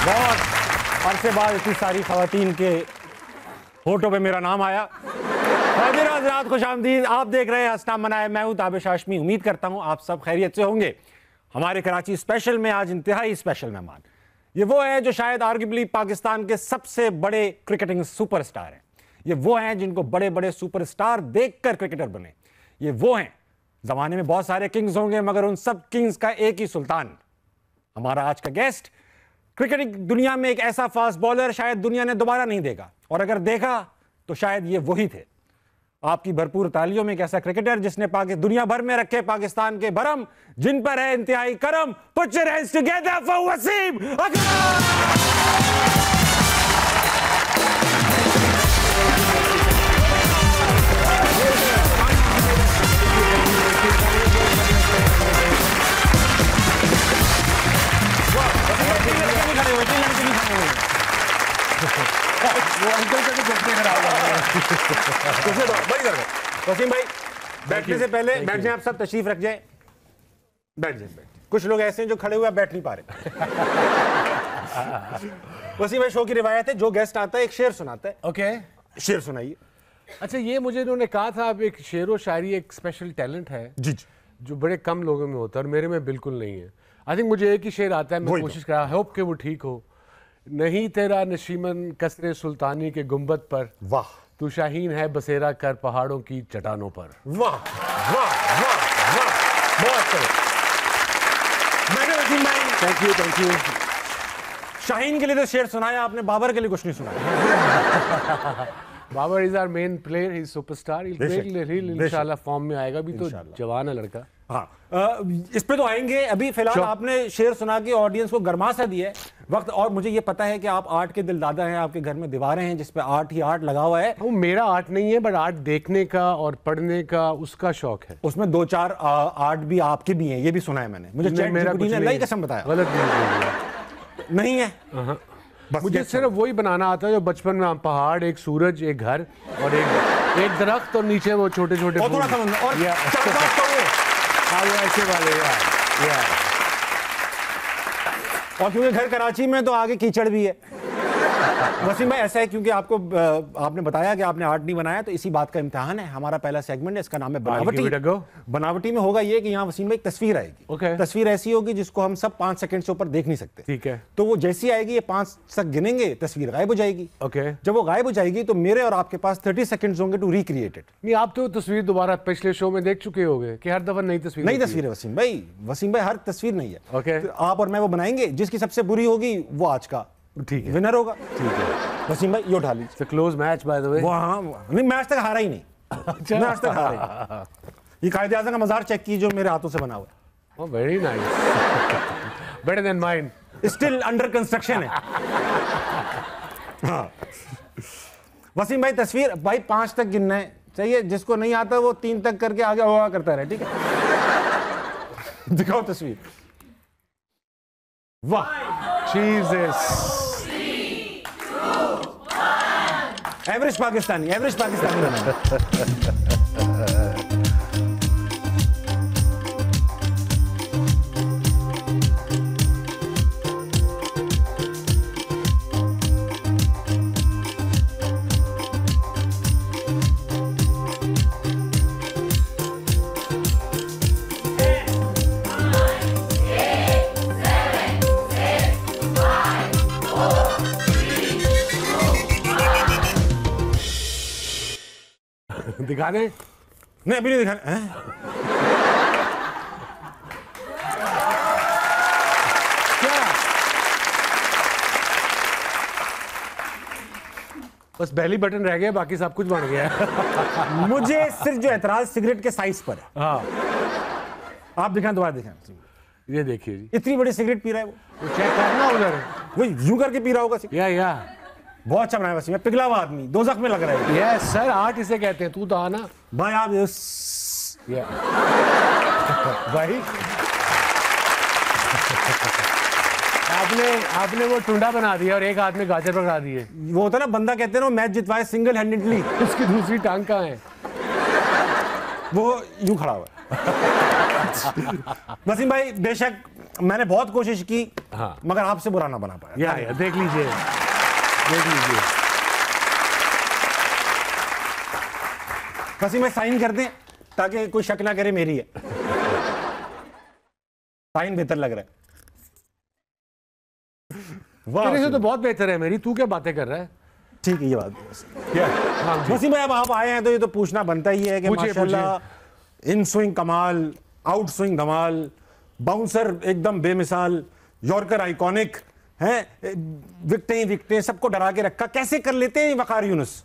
बहुत अरसे बाद इतनी सारी खवातीन के होठों पे मेरा नाम आया। हज़रात खुशामदीद, आप देख रहे हैं हंसना मनाए, मैं हूं ताबिश हाशमी। उम्मीद करता हूं आप सब खैरियत से होंगे। हमारे कराची स्पेशल में आज इंतहाई स्पेशल मेहमान, ये वो हैं जो शायद आर्ग्यूबली पाकिस्तान के सबसे बड़े क्रिकेटिंग सुपरस्टार हैं। ये वो हैं जिनको बड़े बड़े सुपरस्टार देखकर क्रिकेटर बने। ये वो हैं, जमाने में बहुत सारे किंग्स होंगे मगर उन सब किंग्स का एक ही सुल्तान। हमारा आज का गेस्ट क्रिकेट दुनिया में एक ऐसा फास्ट बॉलर शायद दुनिया ने दोबारा नहीं देखा, और अगर देखा तो शायद ये वही थे। आपकी भरपूर तालियों में एक ऐसा क्रिकेटर जिसने दुनिया भर में रखे पाकिस्तान के भरम, जिन पर है इंतहाई करम। Put your hands together for Wasim Akram. वो अंकल का जफ्ते खराब वसीम भाई, बैठने से पहले बैठ जाएं, आप सब तशरीफ रख जाएं। बैठ जाएं। कुछ लोग ऐसे हैं जो खड़े हुए बैठ नहीं पा रहे। वसीम भाई, शो की रिवायत है, जो गेस्ट आता है एक शेर सुनाता है। ओके, शेर सुनाइए। अच्छा, ये मुझे इन्होंने कहा था, अब एक शेर व शायरी एक स्पेशल टैलेंट है जी जी, जो बड़े कम लोगों में होता है और मेरे में बिल्कुल नहीं है। आई थिंक मुझे एक ही शेर आता है, मैं कोशिश कर रहा, होप कि वो ठीक हो। नहीं तेरा नशीमन कसरे सुल्तानी के गुंबद पर, वाह, तू शाहीन है बसेरा कर पहाड़ों की चट्टानों पर। वाह वाह वाह वाह, बहुत थैंक यू। शाहीन के लिए तो शेर सुनाया आपने, बाबर के लिए कुछ नहीं सुनाया। Babar is our main player, he is superstar, इंशाल्लाह फॉर्म में आएगा। भी तो जवान है लड़का। हाँ, इस पे तो आएंगे। अभी फिलहाल आपने शेर सुना के ऑडियंस को गरमा सा दिया है वक्त, और मुझे ये पता है कि आप आर्ट के दिलदादा हैं। आपके घर में दीवारें हैं जिस पे आर्ट ही आर्ट लगा हुआ है। वो मेरा आर्ट नहीं है, बट आर्ट देखने का और पढ़ने का उसका शौक है। उसमें दो चार आर्ट भी आपके भी हैं, ये भी सुना है मैंने। मुझे चैटजीपीटी ने अल्लाह की कसम बताया, गलत नहीं है। बस मुझे सिर्फ वही बनाना आता है जो बचपन में, पहाड़, एक सूरज, एक घर और एक दरख्त और नीचे वो छोटे छोटे और थोड़ा समझना और ऐसे वाले यार। और क्योंकि घर कराची में तो आगे कीचड़ भी है। वसीम भाई, ऐसा है क्योंकि आपको आपने बताया कि आपने आर्ट नहीं बनाया, तो इसी बात का इम्तिहान है। हमारा पहला सेगमेंट है, इसका नाम है बनावटी। बनावटी में होगा ये कि यहाँ वसीम भाई एक तस्वीर आएगी। तस्वीर ऐसी होगी जिसको हम सब 5 सेकंड से ऊपर देख नहीं सकते। ठीक है। तो वो जैसी आएगी, ये 5 तक गिनेंगे, तस्वीर गायब हो जाएगी। ओके। जब वो गायब हो जाएगी तो मेरे और आपके पास 30 सेकंड्स होंगे टू रिक्रिएट इट। नहीं, आप तो तस्वीर दोबारा पिछले शो में देख चुके होंगे कि हर दफा नई तस्वीर है वसीम भाई। वसीम भाई, हर तस्वीर नहीं है। ओके। आप और मैं वो बनाएंगे, जिसकी सबसे बुरी होगी वो आज का ठीक है विनर होगा। ठीक है वसीम भाई, ये उठा लीजिए। Close match by the way. हाँ, नहीं मैं आज तक हारा ही नहीं। मैं आज तक हारा ही नहीं। ये कायदे आज़म का मज़ार चेक की जो मेरे हाथों से बना हुआ है। Oh, very nice, better than mine. Still under construction है। हाँ वसीम भाई, तस्वीर भाई 5 तक गिनना है चाहिए, जिसको नहीं आता वो 3 तक करके आगे हुआ करता रहे। ठीक है, दिखाओ तस्वीर। वाह, एवरेज पाकिस्तानी दिखा दें? नहीं, अभी नहीं दिखाना। क्या? बस बेली बटन रह गया, बाकी सब कुछ बन गया। मुझे सिर्फ जो एतराज सिगरेट के साइज पर है। हाँ, आप दिखाएं, दोबारा दिखाएं। ये देखिए जी, इतनी बड़ी सिगरेट पी रहा है वो चेक करना उधर, वो यूं करके पी रहा होगा। या बहुत अच्छा बनाया वसीम, पिघला हुआ आदमी, दोज़ख में लग रहा है। यस सर, आर्ट इसे कहते हैं। तू तो आना भाई, आप भाई आपने वो टुंडा बना दिया और एक हाथ में गाजर पकड़ा दिए। वो होता ना, बंदा कहते हैं ना मैच जितवाए सिंगल हैंडेडली, उसकी दूसरी टांग कहाँ है? वो यूं खड़ा हुआ। वसीम भाई, बेशक मैंने बहुत कोशिश की हाँ। मगर आपसे बुरा ना बना पाया। या देख लीजिए, देख लीजिए। वसीम भाई साइन कर दें ताकि कोई शक ना करे मेरी है। साइन बेहतर लग रहा है। तेरे से तो बहुत बेहतर है मेरी, तू क्या बातें कर रहा है? ठीक है, ये बात क्या? हाँ, वसीम भाई अब आप आए हैं तो ये तो पूछना बनता ही है कि माशाल्लाह इन स्विंग कमाल, आउट स्विंग धमाल, बाउंसर एकदम बेमिसाल, यॉर्कर आइकॉनिक हैं, विकटें ही विकटें, सबको डरा के रखा, कैसे कर लेते हैं वकार यूनुस?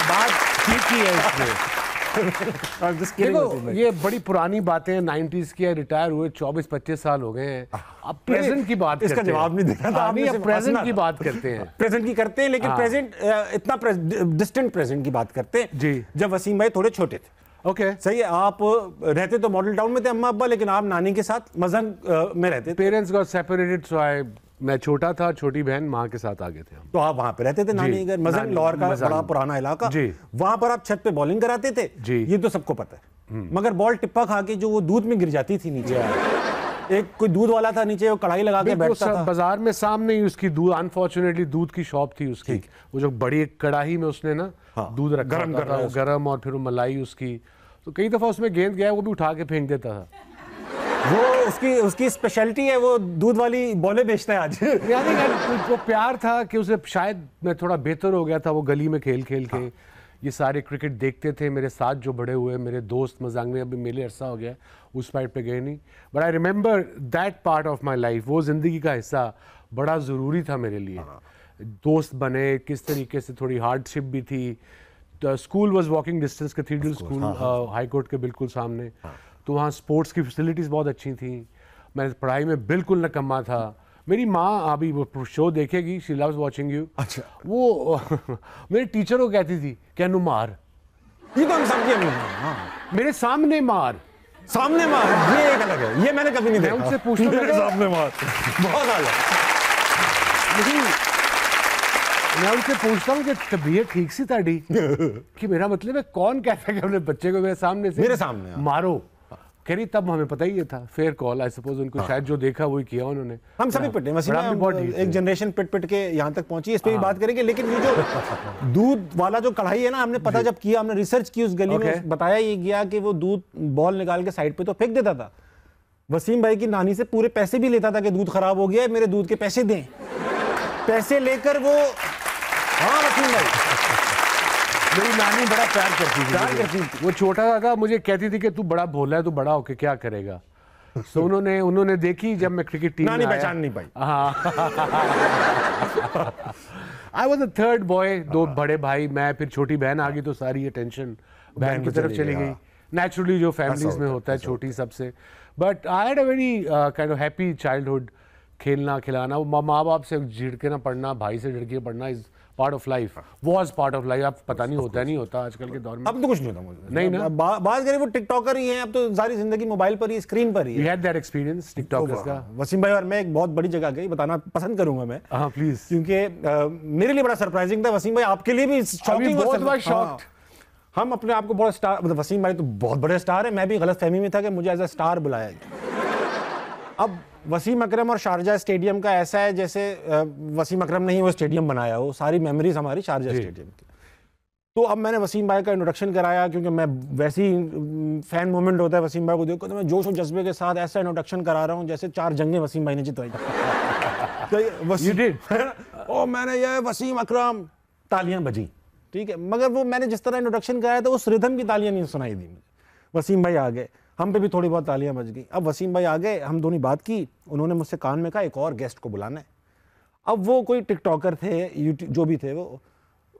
बात ठीक ही है इसमें। देखो ये बड़ी पुरानी बातें 90s की है, रिटायर हुए 24-25 साल हो गए हैं। अब प्रेजेंट की बात इसका जवाब नहीं देना था आपने, अब प्रेजेंट की बात करते हैं। प्रेजेंट की करते हैं, लेकिन प्रेजेंट इतना डिस्टेंट प्रेजेंट की बात करते हैं जी, जब वसीम भाई थोड़े छोटे थे। ओके सही है, आप रहते तो मॉडल टाउन में थे अम्मा अब्बा, लेकिन आप नानी के साथ मजहन में रहते थे। पेरेंट्स गॉट सेपरेटेड, सो आई, मैं छोटा था, छोटी बहन माँ के साथ आ गए थे हम। तो आप वहां पे रहते थे नानी घर, मजहन लाहौर का बड़ा पुराना इलाका जी। वहां पर आप छत पे बॉलिंग कराते थे जी, ये तो सबको पता है। मगर बॉल टिप्पा खा के जो वो दूध में गिर जाती थी नीचे, एक कोई दूध वाला था नीचे, वो कढ़ाई लगा के बैठता था बाजार में, सामने ही उसकी दूध, अनफॉर्चुनेटली दूध की शॉप थी उसकी, वो जो बड़ी कढ़ाई में उसने ना दूध रखा गरम कर था, गरम, और फिर वो मलाई उसकी, तो कई दफा उसमें गेंद गया वो भी उठा के फेंक देता था। वो उसकी स्पेशलिटी है, वो दूध वाली बॉलें बेचता है आज। यानी वो प्यार था कि उसे, शायद मैं थोड़ा बेहतर हो गया था वो गली में खेल खेल के। ये सारे क्रिकेट देखते थे मेरे साथ जो बड़े हुए, मेरे दोस्त मजाक में, अभी मेरे अरसा हो गया उस साइड पे गए नहीं, but I remember that part of my life. वो जिंदगी का हिस्सा बड़ा ज़रूरी था मेरे लिए। दोस्त बने, किस तरीके से, थोड़ी हार्डशिप भी थी। School was walking distance, cathedral school high court के बिल्कुल सामने, तो वहाँ स्पोर्ट्स की फैसिलिटीज़ बहुत अच्छी थी। मैं पढ़ाई में बिल्कुल नकम्मा था। मेरी माँ अभी वो शो देखेगी, शी लव्स वाचिंग यू। अच्छा। वो मेरे टीचर को कहती थी क्या नु मार, ये तो हम समझे। मेरे सामने मार, सामने मार, ये एक अलग है, ये मैंने कभी नहीं देखा। उनसे पूछना मेरे सामने मार, बहुत अलग। लेकिन मैं उनसे पूछता हूँ कि तबीयत ठीक सी ताड़ी कि मेरा मतलब है कौन कहता है कि अपने बच्चे को मेरे सामने मारो। कह रही तब हमें पता ही ये था, फेयर कॉल आई सपोज, उनको शायद जो देखा वही किया उन्होंने। हम सभी पिटे, एक जनरेशन पिट पिट के यहाँ तक पहुंची, इस पे भी बात करेंगे। लेकिन ये जो दूध वाला जो कढ़ाई है ना, हमने पता जब किया, हमने रिसर्च की उस गली में, बताया ये गया कि वो दूध बॉल निकाल के साइड पे तो फेंक देता था। वसीम भाई की नानी से पूरे पैसे भी लेता था कि दूध खराब हो गया, मेरे दूध के पैसे दें। पैसे लेकर वो, हाँ वसीम भाई, मेरी नानी बड़ा प्यार करती थी। वो छोटा था, मुझे कहती थी कि तू बड़ा भोला है, तू बड़ा होके क्या करेगा। तो उन्होंने देखी जब मैं क्रिकेट टीम में आया, पहचान नहीं पाई। I was the third boy, दो बड़े भाई, मैं, फिर छोटी बहन आ गई तो सारी अटेंशन बहन की तरफ चली गई। नेचुरली जो फैमिलीज में होता है, छोटी सबसे। But I had a very kind of happy childhood. खेलना खिलाना, माँ बाप से झिड़के ना पढ़ना, भाई से झिड़के पढ़ना is part of life, was part of life. अब पता नहीं होता, नहीं होता आजकल के दौर में। अब तो कुछ नहीं होता मुझे, नहीं ना। बात करें वो टिकटॉकर ही हैं, अब तो सारी जिंदगी मोबाइल पर ही, स्क्रीन पर ही। We had that experience TikTokers का। वसीम भाई और मैं एक बहुत बड़ी जगह गई, बताना पसंद करूंगा मैं। हाँ प्लीज, क्योंकि मेरे लिए बड़ा सरप्राइजिंग था। वसीम भाई आपके लिए भी शॉकिंग, बहुत शॉक्ड। हम अपने आप को बहुत स्टार, मतलब वसीम भाई तो बहुत बड़े स्टार है, मैं भी गलत फहमी में था कि मुझे एज अ स्टार बुलाया गया। अब वसीम अकरम और शारजा स्टेडियम का ऐसा है जैसे वसीम अकरम ने ही वो स्टेडियम बनाया हो, सारी मेमोरीज हमारी शारजा स्टेडियम की। तो अब मैंने वसीम भाई का इंट्रोडक्शन कराया, क्योंकि मैं वैसे ही फैन मोमेंट होता है वसीम भाई को देखो, तो मैं जोश और जज्बे के साथ ऐसा इंट्रोडक्शन करा रहा हूँ जैसे 4 जंगें वसीम भाई ने जितवाई। तो मैंने ये वसीम अकरम, तालियां बजी, ठीक है, मगर वो मैंने जिस तरह इंट्रोडक्शन कराया था उस रिदम की तालियां नहीं सुनाई दी मुझे। वसीम भाई आ गए, हम पे भी थोड़ी बहुत तालियां बज गई। अब वसीम भाई आ गए, हम दोनों बात की, उन्होंने मुझसे कान में कहा एक और गेस्ट को बुलाना है। अब वो कोई टिकटॉकर थे, यूट्यूब जो भी थे वो,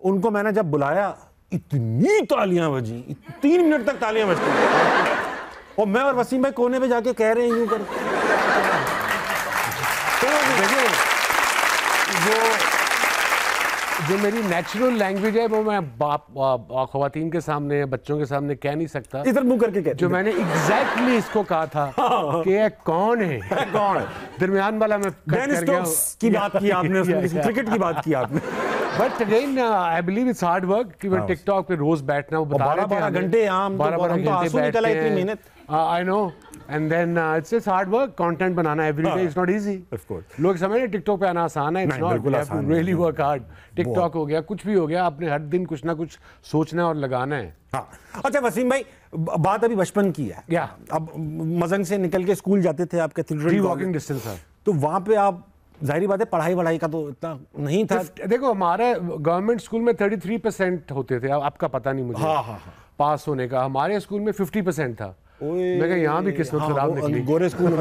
उनको मैंने जब बुलाया, इतनी तालियां बजी, 3 मिनट तक तालियां बजती, और मैं और वसीम भाई कोने पे जाके कह रहे हैं यूं कर। तो देखिए जो मेरी नेचुरल लैंग्वेज है वो मैं ख्वातीन के सामने, बच्चों के सामने कह नहीं सकता, इधर मुंह करके कहते। जो मैंने एग्जैक्टली इसको कहा था कि ये कौन है, कौन है, दरमियान वाला मैं की बात की आपने, क्रिकेट की बात की आपने। But again I believe it's hard work कि मैं टिकटॉक पे रोज बैठना, वो बता रहे थे 12 घंटे आम 12 घंटे निकला इतनी मेहनत। I know, and then it's hard work, content बनाना every day is not easy. Of course लोग समझ रहे टिकटॉक पे आना आसान है, it's not, you have to really work hard. TikTok हो गया, कुछ भी हो गया, आपने हर दिन कुछ ना कुछ सोचना और लगाना है। हाँ। अच्छा वसीम भाई, बात अभी बचपन की है। या अब मजंग से निकल के स्कूल जाते थे, आप कैथेड्रल वॉकिंग डिस्टेंस था, तो वहाँ पे आप जाहिर बात है पढ़ाई वढ़ाई का तो इतना नहीं था। देखो हमारे गवर्नमेंट स्कूल में 33% होते थे, आपका पता नहीं मुझे। हाँ। पास होने का, हमारे स्कूल में 50% था। मैं कहा यहाँ भी किस्मत खराब निकली। गोरे स्कूल में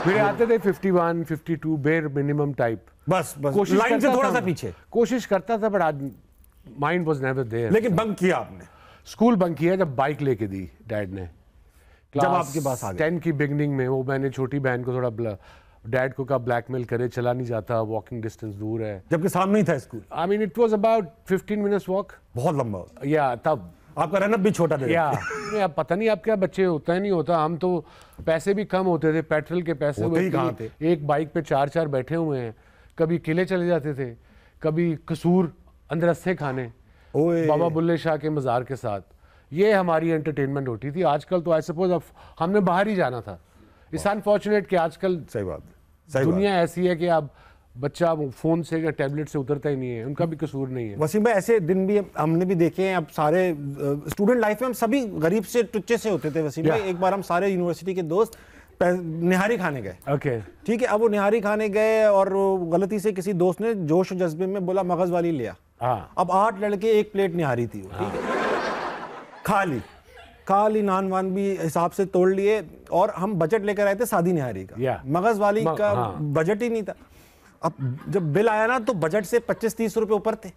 मेरे आते थे 51, 52 बेर मिनिमम टाइप। बस लाइन से थोड़ा सा पीछे कोशिश करता था, बट आज माइंड वाज नेवर देयर। लेकिन बंक किया आपने? स्कूल बंक किया जब बाइक लेके दी डैड ने, जब आपके पास आ गए 10 की बिगनिंग में। वो मैंने छोटी बहन को थोड़ा डैड को कहा ब्लैकमेल करे, चला नहीं जाता, वॉकिंग डिस्टेंस दूर है, जबकि सामने ही था school. I mean it was about 15 minutes walk, बहुत लंबा। या तब आपका रनअप भी छोटा था। या अब पता नहीं आप क्या बच्चे, होता है नहीं होता। हम तो पैसे भी कम होते थे, पेट्रोल के पैसे होते ही कहाँ थे। एक बाइक पे 4 बैठे हुए हैं, कभी किले चले जाते थे, कभी कसूर अंदरस्ते खाने बाबा बुल्ले शाह के मज़ार के साथ। ये हमारी एंटरटेनमेंट होती थी। आजकल तो आई सपोज अब हमने बाहर ही जाना था। इट्स अनफॉर्चुनेट कि आजकल सही बात, दुनिया ऐसी है कि अब बच्चा फोन से या टैबलेट से उतरता ही नहीं है, उनका भी कसूर नहीं है। वसीम भाई ऐसे दिन भी हमने भी देखे हैं। अब सारे स्टूडेंट लाइफ में हम सभी गरीब से टुच्चे से होते थे वसीम भाई। एक बार हम सारे यूनिवर्सिटी के दोस्त निहारी खाने गए। ओके ठीक है, अब वो निहारी खाने गए और गलती से किसी दोस्त ने जोश और जज्बे में बोला मगज वाली लिया। अब 8 लड़के, एक प्लेट निहारी थी, ठीक है, खा ली नान वान भी हिसाब से तोड़ लिए, और हम बजट लेकर आए थे सादी निहारी का। मगज वाली का बजट ही नहीं था। अब जब बिल आया ना तो बजट से 25-30 रुपए ऊपर थे।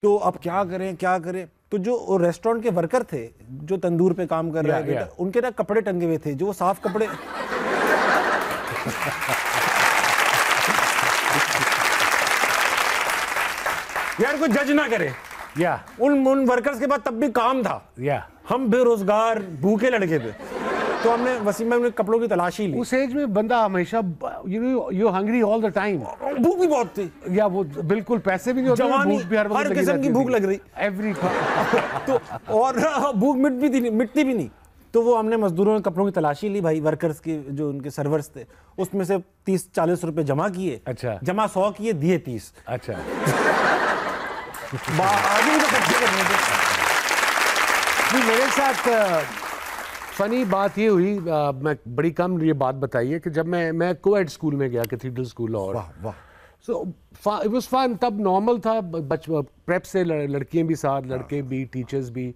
तो अब क्या करें। तो जो रेस्टोरेंट के वर्कर थे जो तंदूर पे काम कर रहे थे, उनके ना कपड़े टंगे हुए थे, जो वो साफ कपड़े यार कोई जज ना करे। उन वर्कर्स के पास तब भी काम था। हम बेरोजगार भूखे लड़के थे। तो हमने वसीम भाई कपड़ों की तलाशी ली। उस एज में बंदा हमेशा you hungry all the time, भूख भी बहुत थी। या वो बिल्कुल पैसे भी नहीं होते, भूख भी हर किस्म की भूख लग रही एवरी तो और भूख मिटती भी नहीं। तो वो हमने मजदूरों ने कपड़ों की तलाशी ली भाई, वर्कर्स की जो उनके सर्वर्स थे, उसमें से 30-40 रुपए जमा किए। अच्छा। जमा 100 किए, दिए 30। अच्छा। मेरे साथ फनी बात ये हुई, मैं बड़ी कम ये बात बताई है कि जब मैं कोएड स्कूल में गया, कैथेड्रल स्कूल, और सो इट वाज फन। तब नॉर्मल था, प्रेप से लड़कियां भी साथ, लड़के भी, टीचर्स भी।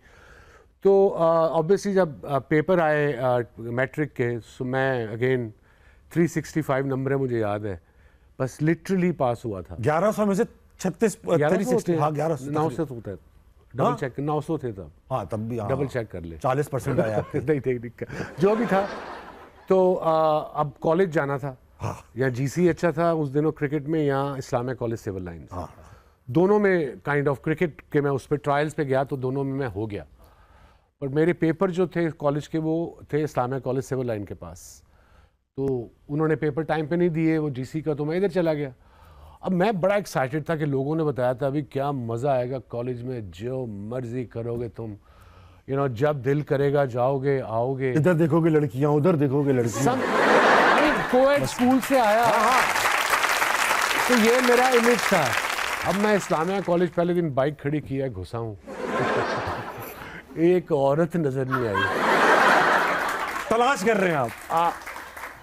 तो ऑब्वियसली जब पेपर आए मैट्रिक के, सो मैं अगेन 365 नंबर है मुझे याद है, बस लिटरली पास हुआ था। 1100 में से 36 900 होता है, डबल चेक 900 थे तब। हाँ तब भी डबल चेक कर ले, 40% आया। नहीं दिक्कत जो भी था। तो अब कॉलेज जाना था। या जीसी अच्छा था उस दिनों क्रिकेट में, या इस्लामिया कॉलेज सिविल लाइंस, दोनों में काइंड ऑफ क्रिकेट के मैं उस पर ट्रायल्स पे गया, तो दोनों में मैं हो गया। पर मेरे पेपर जो थे कॉलेज के वो थे इस्लामिया कॉलेज सिविल लाइन के पास, तो उन्होंने पेपर टाइम पे नहीं दिए वो जीसी का, तो मैं इधर चला गया। अब मैं बड़ा एक्साइटेड था कि लोगों ने बताया था अभी क्या मज़ा आएगा कॉलेज में, जो मर्जी करोगे तुम, जब दिल करेगा जाओगे आओगे, इधर देखोगे लड़कियां, उधर देखोगे लड़कियां। कोएड स्कूल से आया। तो ये मेरा इमेज था। अब मैं इस्लामिया कॉलेज पहले दिन बाइक खड़ी किया, घुसा हूँ, एक औरत नजर नहीं आई। तलाश कर रहे हैं आप?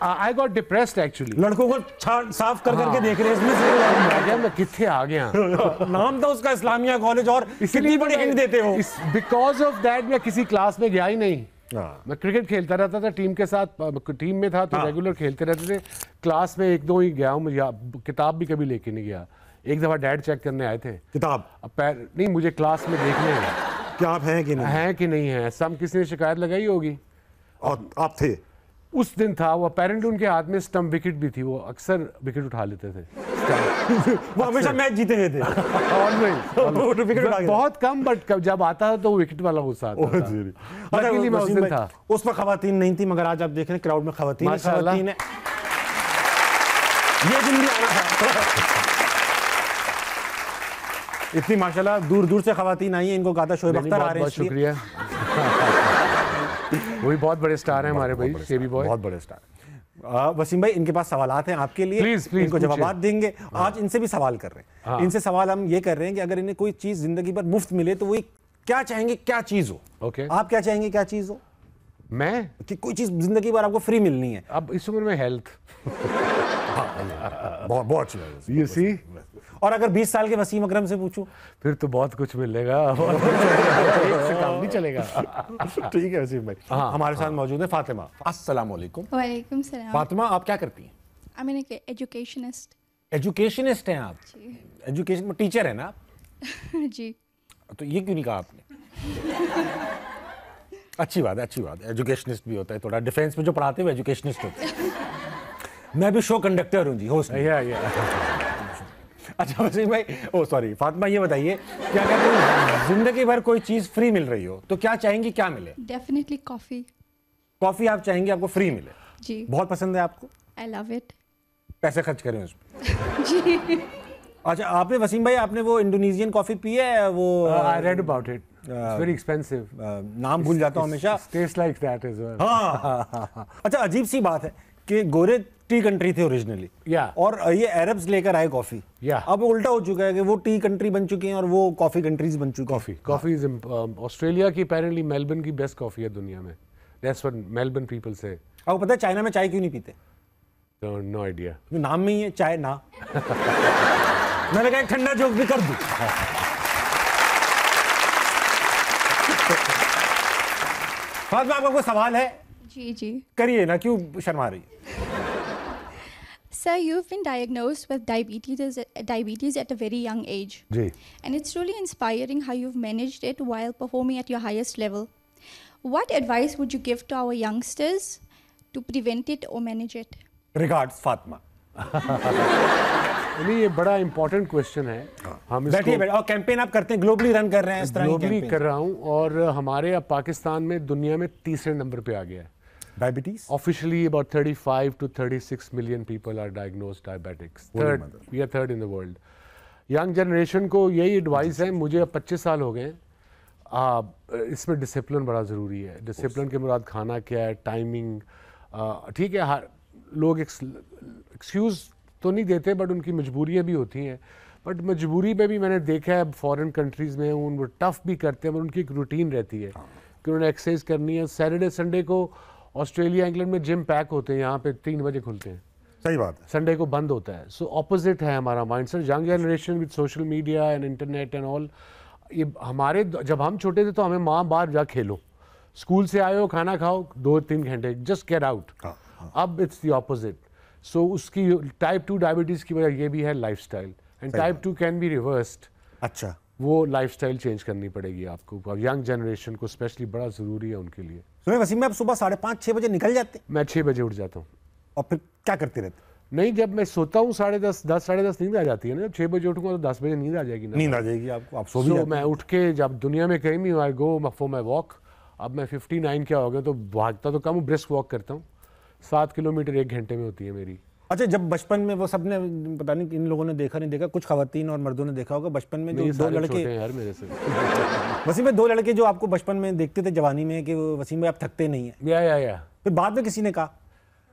I got depressed actually. लड़कों को साफ कर करके देख रहे हैं इसमें से मैं किथे आ गया। नाम था उसका इस्लामिया कॉलेज, और इतनी बड़ी हिंट देते हो। बिकॉज ऑफ दैट मैं किसी क्लास में गया ही नहीं। मैं क्रिकेट खेलता रहता था टीम के साथ, टीम में था तो रेगुलर खेलते रहते थे। क्लास में 1-2 ही गया हूँ, किताब भी कभी लेके नहीं गया। एक दफा डैड चेक करने आए थे किताब, नहीं मुझे क्लास में देखने हैं क्या आप हैं कि नहीं है। सब किसी ने शिकायत लगाई होगी, और आप थे। उस दिन था वो अपेरेंटली उनके हाथ में स्टंप विकेट भी थी, वो अक्सर विकेट उठा लेते थे। वो हमेशा मैच जीते हुए थे। बहुत कम, बट जब आता था तो विकेट वाला गुस्सा आता था। लकीली मैं उस दिन था। उस पर खवातीन नहीं थी, मगर आज आप देख रहे हैं क्राउड में खवातीन है। ये दिन भी आना था। इतनी माशाल्लाह दूर दूर से खवातीन आई हैं, इनको कहा था शोएब अख्तर आ रहे हैं। बहुत शुक्रिया। वो भी बहुत बड़े स्टार हैं हमारे भाई, शेबी बॉय, बहुत बड़े स्टार। वसीम भाई, इनके पास सवालात हैं आपके लिए, प्लीज इनको जवाब देंगे। आज इनसे भी सवाल कर रहे हैं। इनसे सवाल हम ये कर रहे हैं कि अगर इन्हें कोई चीज जिंदगी भर मुफ्त मिले तो वो क्या चाहेंगे, क्या चीज हो? ओके, आप क्या चाहेंगे, क्या चीज हो? मैं कि कोई चीज जिंदगी भर आपको फ्री मिलनी है। अब इस उम्र में हेल्थ। बहुत अच्छी बात है। You see. और अगर 20 साल के वसीम अकरम से पूछूं फिर तो बहुत कुछ मिलेगा, एक से काम नहीं चलेगा। ठीक है वसीम भाई। हमारे साथ मौजूद है फातिमा। अस्सलाम वालेकुम। वालेकुम सलाम। फातिमा, आप क्या करती हैं? I mean educationist. एजुकेशनिस्ट हैं आप? एजुकेशन में टीचर है ना आप? जी। तो ये क्यों नहीं कहा आपने? अच्छी बात है, अच्छी बात है। एजुकेशनिस्ट भी होता है, थोड़ा डिफेंस में जो पढ़ाते हैं वो एजुकेशनिस्ट होते हैं। मैं भी शो कंडक्टर हूँ जी, होस्ट। अच्छा वसीम भाई, ओ सॉरी फातिमा, ये बताइए कि अगर जिंदगी भर कोई चीज फ्री मिल रही हो तो क्या चाहेंगी, क्या मिले? Definitely coffee. कॉफी आप चाहेंगे, आपको फ्री मिले? जी। बहुत पसंद है आपको? I love it. पैसे खर्च करें उसमें? जी। अच्छा, आपने वसीम भाई, आपने वो इंडोनेशियन कॉफी पी है? वो I read about it, it's very expensive. नाम भूल जाता हूँ हमेशा। Taste like that as well. हाँ। अच्छा, अजीब सी बात है कि गोरे टी कंट्री थे ओरिजिनली, और ये अरब्स लेकर आए कॉफी। अब उल्टा हो चुका है कि वो टी कंट्री बन चुकी हैं और वो कॉफी कंट्रीज बन चुकी हैं। कॉफी इज ऑस्ट्रेलिया की अपेरेंटली मेलबर्न की बेस्ट कॉफी है दुनिया में। दैट्स व्हाट मेलबर्न पीपल से। आपको पता है चाइना में चाय क्यों नहीं पीते? No idea. नाम में ही है चाय ना। मैंने कहा एक ठंडा जोक भी कर दूं। फातिमा, आपका कोई सवाल है? जी जी। करिए ना, क्यों शर्मा रही है? Sir, you've been diagnosed with diabetes at a very young age. Ji. And it's really inspiring how you've managed it while performing at your highest level. What advice would you give to our youngsters to prevent it or manage it? Regards, Fatima. नहीं, ये बड़ा important question है। हम बैठिए, और campaign आप करते हैं, ग्लोबली रन कर रहे हैं इस तरह की ग्लोबली कैंपेन? कर रहा हूँ, और हमारे अब पाकिस्तान में दुनिया में तीसरे नंबर पे आ गया है diabetes. Officially about 35 to 36 million people are diagnosed diabetics. We are third in the world. Young generation को यही एडवाइस है। मुझे अब 25 साल हो गए। इसमें डिसिप्लिन बड़ा ज़रूरी है। डिसिप्लिन के मुराद खाना क्या है, टाइमिंग, ठीक है, हर लोग एक्सक्यूज़ तो नहीं देते, बट उनकी मजबूरियाँ भी होती हैं। बट मजबूरी में भी मैंने देखा है, फॉरेन कंट्रीज़ में उन वो टफ़ भी करते हैं, पर उनकी एक रूटीन रहती है कि उन्होंने एक्सरसाइज करनी है। सैटरडे संडे को ऑस्ट्रेलिया इंग्लैंड में जिम पैक होते हैं, यहाँ पे 3 बजे खुलते हैं। सही बात है। संडे को बंद होता है। सो ऑपोजिट है हमारा mindset. Young generation with social media and internet and all, ये हमारे जब हम छोटे थे तो हमें माँ बाहर जा खेलो, स्कूल से आए हो खाना खाओ 2-3 घंटे, जस्ट गेट आउट। अब इट्स द ऑपोजिट। सो उसकी टाइप 2 डायबिटीज़ की वजह ये भी है lifestyle, and type 2 can be reversed. अच्छा, वो लाइफस्टाइल चेंज करनी पड़ेगी आपको। अब यंग जनरेशन को स्पेशली बड़ा ज़रूरी है उनके लिए। सुनिए वसीम में, आप सुबह 5:30-6 बजे निकल जाते हैं? मैं 6 बजे उठ जाता हूँ। और फिर क्या करते रहते? नहीं, जब मैं सोता हूँ 10:30 साढ़े 10 नींद आ जाती है ना। जब 6 बजे उठूंगा तो 10 बजे नींद आ जाएगी ना। नींद आ जाएगी आपको, आप सो भी जाते हैं। मैं उठ के जब दुनिया में कहीं भी आई गो फॉर माई वॉक। अब मैं 59 क्या हो गया, तो भागता तो कम, ब्रिस्क वॉक करता हूँ। 7 किलोमीटर 1 घंटे में होती है मेरी। अच्छा, जब बचपन में वो सबने, पता नहीं इन लोगों ने देखा नहीं देखा, कुछ खवातीन और मर्दों ने देखा होगा बचपन में जो 2 लड़के यार मेरे से वसीम में 2 लड़के जो आपको बचपन में देखते थे जवानी में कि वसीम भाई आप थकते नहीं है, या फिर बाद में किसी ने कहा,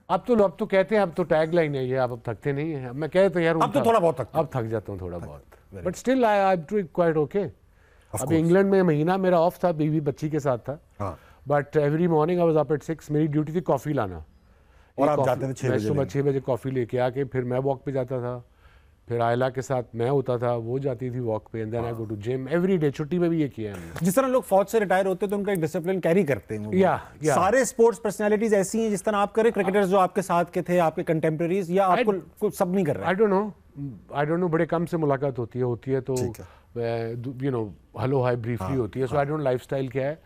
अब तो कहते हैं, अब तो टैग लाइन है ये, अब थकते नहीं है। मैं कहते यार अब तो थोड़ा बहुत थकता, अब थक जाता हूँ थोड़ा बहुत, but still I do quite okay. अब इंग्लैंड में महीना मेरा ऑफ था, बीवी बच्ची के साथ था, but every morning I was up at 6। मेरी ड्यूटी थी कॉफी लाना, और आप जाते थे 6 बजे? सुबह 6 बजे कॉफी लेके आके फिर मैं वॉक पे जाता था, फिर आयला के साथ मैं होता था, वो जाती थी वॉक पे, and then I go to gym every day. छुट्टी में भी ये किया है। जिस तरह लोग फौज से रिटायर होते हैं तो उनका एक डिसिप्लिन कैरी करते हैं। या सारे स्पोर्ट्स पर्सनालिटीज ऐसी हैं जिस तरह आप करें? क्रिकेटर्स जो आपके साथ के थे, आपके कंटेम्प्रेरीज, या आपको सब नहीं कर रहे? आई डोंट नो, बड़े कम से मुलाकात होती है तो you know hello hi briefly होती है। सो आई डोंट लाइफस्टाइल क्या है,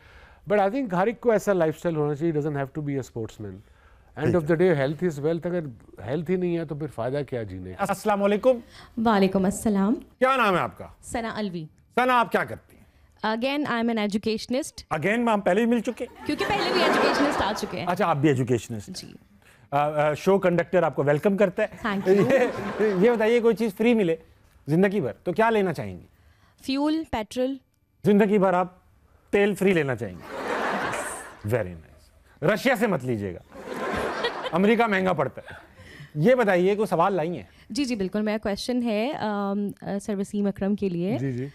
बट आई थिंक हर एक को ऐसा लाइफस्टाइल होना चाहिए। Doesn't have to be a sportsman. End of the day health is wealth. अगर हेल्थ ही नहीं है तो फिर फायदा क्या जीने। अस्सलाम वालेकुम। वालेकुम अस्सलाम। क्या नाम है आपका? सना अलवी। सना, आप क्या करती हैं? Again I am an educationist. Again हम पहले भी मिल चुके, क्योंकि पहले भी एजुकेशनिस्ट आ चुके हैं। अच्छा, आप भी एजुकेशनिस्ट जी। शो कंडक्टर आपको वेलकम करता है। Thank you. ये बताइए, कोई चीज़ फ्री मिले जिंदगी भर तो क्या लेना चाहेंगी? Fuel, petrol. जिंदगी भर आप तेल फ्री लेना चाहेंगे। Very nice. रशिया से मत लीजिएगा, अमेरिका महंगा पड़ता है। ये बताइए कोई सवाल लाई है? जी जी बिल्कुल, मेरा क्वेश्चन है सर वसीम अकरम के लिए। जी जी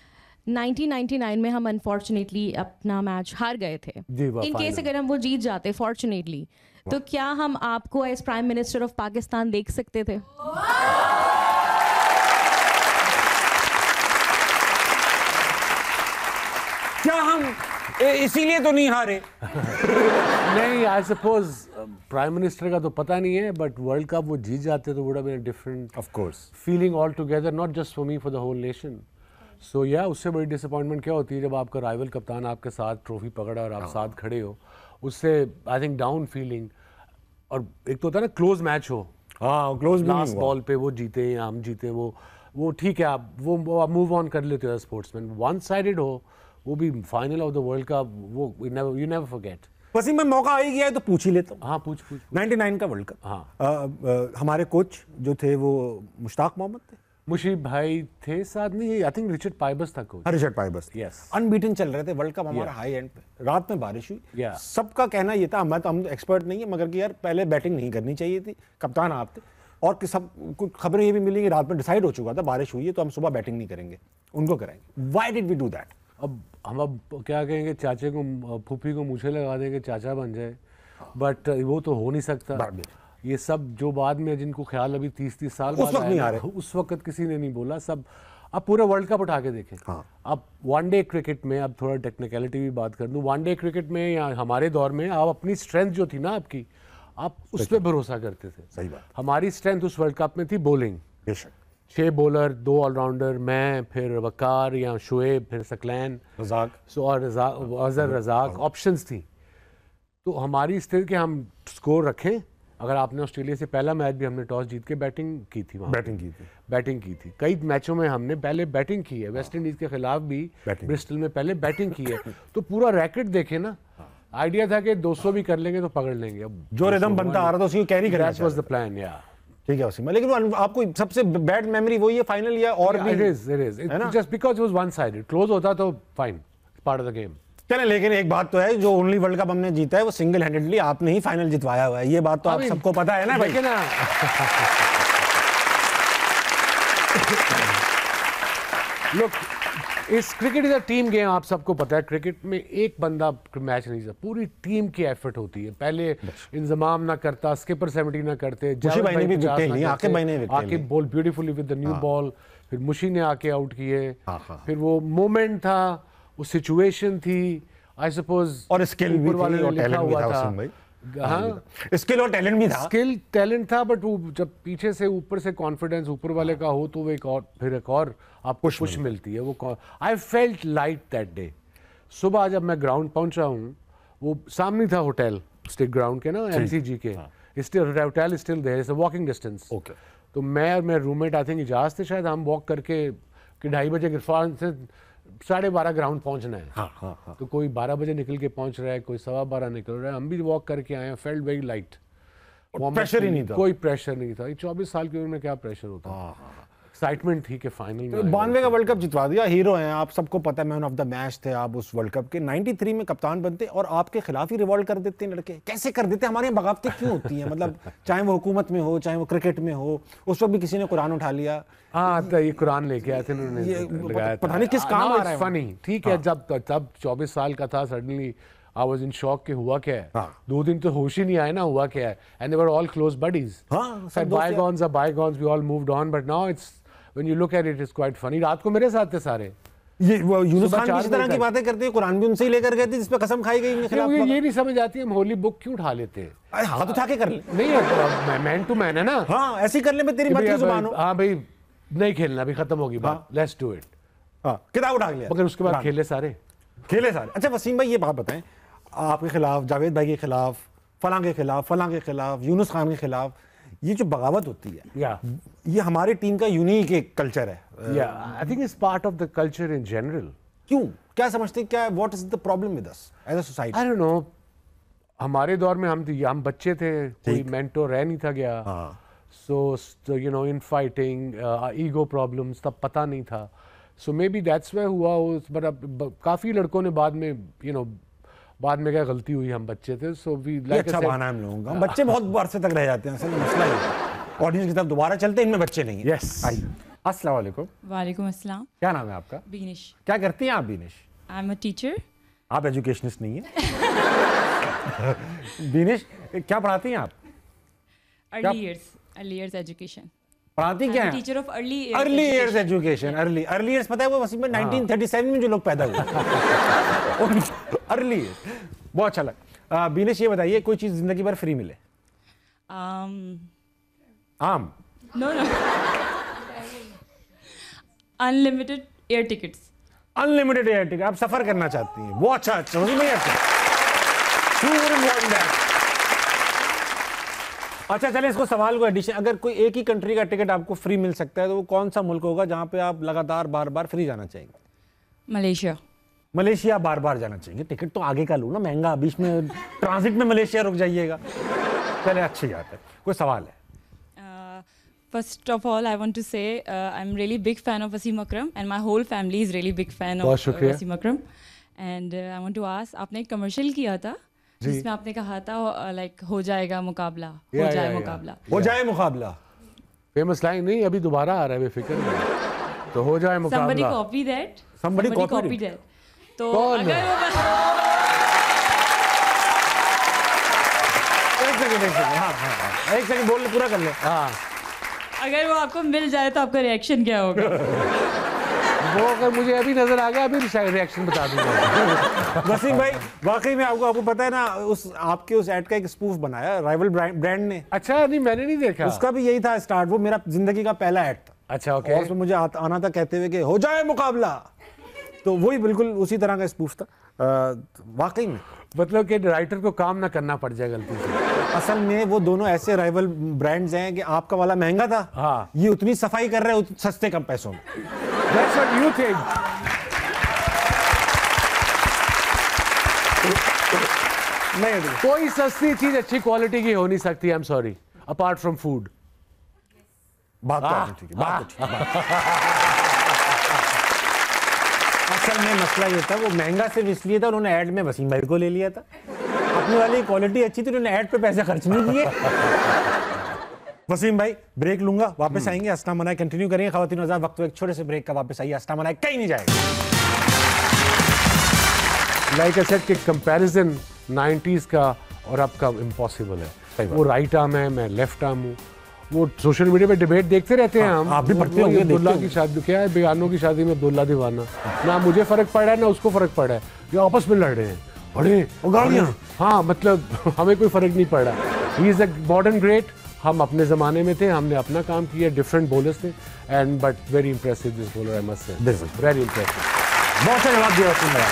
1999 में हम अनफॉर्चुनेटली अपना मैच हार गए थे। जी, वाह, इन केस final। अगर हम वो जीत जाते फॉर्चुनेटली, तो क्या हम आपको as prime minister of Pakistan देख सकते थे? क्या हम इसीलिए तो नहीं हारे? नहीं, आई सपोज प्राइम मिनिस्टर का तो पता नहीं है, बट वर्ल्ड कप वो जीत जाते तो would have been a different of course feeling all together, not just for me, for the whole nation. So या उससे बड़ी डिसअपॉइंटमेंट क्या होती है जब आपका राइवल कप्तान आपके साथ ट्रॉफी पकड़ा और आप साथ खड़े हो, उससे आई थिंक डाउन फीलिंग। और एक तो होता है ना क्लोज मैच हो, हाँ क्लोज लास्ट बॉल पे वो जीते या हम जीते, वो ठीक है, आप वो मूव ऑन कर लेते हो स्पोर्ट्समैन। वन साइडेड हो, वो भी final of the world cup, वो यू नेवर फॉरगेट। वसीम में मौका आ ही गया है तो पूछ ही लेता हूँ। हाँ पूछ 99 का वर्ल्ड कप। हाँ। हमारे कोच जो थे वो मुश्ताक मोहम्मद थे, मुशीब भाई थे साथ में, आई थिंक रिचर्ड पाइबस था कोच। रिचर्ड पाइबस। Yes. अनबीटन चल रहे थे वर्ल्ड कप हमारा हाई एंड पे। रात में बारिश हुई। Yeah. सबका कहना ये था, हम एक्सपर्ट नहीं है, मगर कि यार पहले बैटिंग नहीं करनी चाहिए थी, कप्तान आप थे। और कि सब कुछ खबरें ये भी मिली कि रात में डिसाइड हो चुका था बारिश हुई है तो हम सुबह बैटिंग नहीं करेंगे, उनको कराएंगे। Why did we do that? अब हम क्या कहेंगे, चाचे को फूफी को मूछे लगा देंगे चाचा बन जाए, बट वो तो हो नहीं सकता। ये सब जो बाद में जिनको ख्याल अभी 30-30 साल उस वक्त नहीं आ रहे, उस वक्त किसी ने नहीं बोला। सब अब पूरे वर्ल्ड कप उठा के देखें। हाँ। अब वनडे क्रिकेट में, अब थोड़ा टेक्निकलिटी भी बात कर दूं, वनडे क्रिकेट में या हमारे दौर में आप अपनी स्ट्रेंथ जो थी ना आपकी, आप उस पर भरोसा करते थे। सही बात। हमारी स्ट्रेंथ उस वर्ल्ड कप में थी बॉलिंग। बेशक। 6 बॉलर, 2 ऑलराउंडर, मैं, फिर वकार या शुएब, फिर सकलैन, रज़ाक। सो और अजहर रज़ाक, ऑप्शंस थी। तो हमारी स्थिति कि हम स्कोर रखें। अगर आपने ऑस्ट्रेलिया से पहला मैच भी हमने टॉस जीत के बैटिंग की थी, वहाँ बैटिंग की थी। कई मैचों में हमने पहले बैटिंग की है, वेस्ट इंडीज के खिलाफ भी ब्रिस्टल में पहले बैटिंग की है। तो पूरा रैकेट देखे ना, आइडिया था कि 200 भी कर लेंगे तो पकड़ लेंगे। अब जो रिदम बनता आ रहा था उसकी कैरी करना दैट वाज द प्लान। या ठीक है वसीम, लेकिन आपको सबसे बैड मेमोरी वही है फाइनल या और भी? It is just because it was one sided. Close होता तो fine, part of the game. चलें, लेकिन एक बात तो है, जो ओनली वर्ल्ड कप हमने जीता है वो सिंगल हैंडेडली आपने ही फाइनल जितवाया हुआ है। ये बात तो आप सबको पता है ना भाई? ना लुक, इस cricket is a team game, आप सबको पता है। क्रिकेट में एक बंदा मैच नहीं जीता, पूरी टीम की एफर्ट होती है। पहले इंजमाम ना करता, स्किपर 70 ना करते, आके ball beautifully with the new ball, फिर मुशी ने आके आउट किए, फिर वो मोमेंट था, वो सिचुएशन थी, आई सपोज, और स्किल भी वाले ने लिखा हुआ था। हाँ, स्किल और टैलेंट भी था। स्किल टैलेंट था, बट वो जब पीछे से ऊपर से कॉन्फिडेंस ऊपर वाले का हो तो वो एक और फिर एक और आपको पुश मिलती है। वो I felt light that day. सुबह जब मैं ग्राउंड पहुंचा हूँ, वो सामने था होटल स्टेट ग्राउंड के ना, एमसीजी के, still hotel still there, it's a walking distance. तो मैं और मेरे रूममेट, आई थिंक इजाज थे शायद, हम वॉक करके कि 2:30 बजे गिरफ्तार से 12:30 ग्राउंड पहुंचना है। तो कोई 12 बजे निकल के पहुंच रहा है, कोई 12:15 निकल रहा है, हम भी वॉक करके आए हैं। फेल्ट वेरी लाइट, प्रेशर ही नहीं था, कोई प्रेशर नहीं था। 24 साल की उम्र में क्या प्रेशर होता है। एक्साइटमेंट थी कि फाइनल में 92 का वर्ल्ड कप जितवा दिया, हीरो हैं आप, सबको पता है, मैन ऑफ द मैच थे आप उस वर्ल्ड कप के। 93 में कप्तान बनते और आपके खिलाफ ही रिवॉल्ट कर देते हैं लड़के। कैसे कर देते? हमारे यहाँ बगावतें क्यों होती हैं? मतलब चाहे वो हुकूमत में हो, चाहे वो क्रिकेट में हो, उस वक्त भी किसी ने कुरान उठा लिया। हाँ, तो ये कुरान लेके आए थे उन्होंने, पता नहीं किस काम आ रहा है। फनी, ठीक है। जब 24 साल का था, suddenly I was in shock कि हुआ क्या है। 2 दिन तो होश ही नहीं आया ना, हुआ क्या है। And they were all close buddies. Bygones are bygones, we all moved on, but now it's when you look at it, it's quite funny. रात को मेरे साथ थे सारे। ये यूनुस खान इस तरह की बातें करते हैं, कुरान भी उनसे ही लेकर गए थे जिस पे कसम खाई गई इनके खिलाफ। ये नहीं समझ आती हम होली बुक क्यों उठा लेते हैं। हाथ उठा के कर ले, नहीं, मैन टू मैन है ना। हाँ, ऐसे ही कर ले, मैं तेरी मत की जुबान हो। हाँ भाई, नहीं खेलना, अभी खत्म होगी बात, लेट्स डू इट। किताब उठा लिया, मगर उसके बाद खेले सारे। अच्छा वसीम भाई, ये बात बताएं, आपके खिलाफ, जावेद भाई के खिलाफ, फलां के खिलाफ, यूनुस खान के खिलाफ, ये जो बगावत होती है, ये हमारी टीम का यूनिक एक कल्चर है। I think it's part of the culture in general. क्यों, क्या समझते हैं, क्या, what is the problem with us as a society? I don't know, हमारे दौर में हम बच्चे थे, कोई मेंटोर रह नहीं था गया। सो you no, in fighting, ego problems तब पता नहीं था। सो मे बी दैट्स वे हुआ हो, बट काफ़ी लड़कों ने बाद में बाद में क्या गलती हुई, हम बच्चे थे, सो वी ये अच्छा बहाना है हम लोगों का। हम बच्चे बहुत अरसे तक रह जाते हैं, असल में मसला ये ऑडियंस की तरफ दोबारा चलते हैं, इनमें बच्चे नहीं हैं। Yes. आइए, अस्सलाम वालेकुम। वालेकुम अस्सलाम। क्या नाम है आपका? बीनिश। क्या करती हैं आप Beenish? I am a teacher. आप एजुकेशनिस्ट नहीं है। बीनिश क्या पढ़ाती हैं आप? Early years education. पढ़ाती क्या है? Teacher of early years education. Early years पता है वो वसीम में 1937 में जो लोग पैदा हुए। अर्ली इयर्स, बहुत अच्छा लगा। बीनिश ये बताइए, कोई चीज जिंदगी भर फ्री मिले? आम? No unlimited air tickets. Unlimited air ticket, आप सफर करना चाहती हैं, वो अच्छा वसीम भाई अच्छा। अच्छा चले इसको सवाल को एडिशन, अगर कोई एक ही कंट्री का टिकट आपको फ्री मिल सकता है तो वो कौन सा मुल्क होगा जहां पे आप लगातार बार बार फ्री जाना चाहेंगे? मलेशिया। मलेशिया बार बार जाना चाहेंगे? टिकट तो आगे का लो ना, महंगा, बीच में ट्रांजिट में मलेशिया रुक जाइएगा। चले अच्छी बात है। कोई सवाल है? First of all, I want to say I'm really big fan of Wasim Akram and my whole family is really big fan of Wasim Akram. And I want to ask, आपने एक कमर्शियल किया था जिसमें आपने कहा था like हो जाएगा मुकाबला, हो जाए मुकाबला, हो जाए मुकाबला। फेमस लाइन नहीं, अभी दोबारा आ रहा है बेफिक्र नहीं, तो हो जाए मुकाबला। Somebody copy that. Somebody copied that. तो कौन? अगर एक सेकंड बोल ले, पूरा कर ले। हाँ, अगर वो आपको मिल जाए तो आपका रिएक्शन क्या होगा? वो अगर मुझे अभी नजर आ गया, अभी शायद रिएक्शन बता दूंगा। वसीम भाई वाकई में आपको पता है ना, उस आपके उस एड का एक स्पूफ बनाया राइवल ब्रांड ने। अच्छा, नहीं मैंने नहीं देखा। उसका भी यही था स्टार्ट, वो मेरा जिंदगी का पहला एड था। अच्छा, ओके। और उसमें मुझे आना था कहते हुए कि हो जाए मुकाबला, तो वही बिल्कुल उसी तरह का स्पूफ था। वाकई में मतलब कि राइटर को काम ना करना पड़ जाए गलती से। असल में वो दोनों ऐसे राइवल ब्रांड्स हैं कि आपका वाला महंगा था, हाँ, ये उतनी सफाई कर रहे हैं सस्ते कम पैसों में। That's what you think. नहीं, कोई सस्ती चीज अच्छी क्वालिटी की हो नहीं सकती, I am sorry, apart from food. बात तो आपने ठीक है, बात तो ठीक है। असल में मसला ये था, वो महंगा सिर्फ इसलिए था उन्होंने ऐड में वसीम भाई को ले लिया था, अपनी वाली क्वालिटी अच्छी थी, उन्होंने ऐड पे पैसे खर्च नहीं किए। वसीम भाई ब्रेक लूंगा, वापस आएंगे, हंसना मनाए कंटिन्यू करेंगे। ख़वातीन हज़रात, वक्त एक छोटे से ब्रेक का, वापस आइए, हंसना मनाए कहीं नहीं जाएगा। लाइक आई सेड कि कंपैरिजन 90s का और अब का इम्पॉसिबल है। वो राइट आर्म है, मैं लेफ्ट आर्म हूँ। वो सोशल मीडिया पे डिबेट देखते रहते हैं हम। आप भी पढ़ते होंगे, अब्दुल्ला की शादी, क्या है बेगानों की शादी में अब्दुल्ला दीवाना, ना मुझे फर्क पड़ रहा है ना उसको फर्क पड़ रहा है, ये आपस में लड़ रहे हैं, बड़े हाँ, मतलब हमें कोई फर्क नहीं पड़ रहा। He is a modern great. हम अपने ज़माने में थे, हमने अपना काम किया, डिफरेंट बॉलर्स थे, and but very impressive this bowler, I must say, very impressive. बहुत से जवाब दिया वसीम भाई।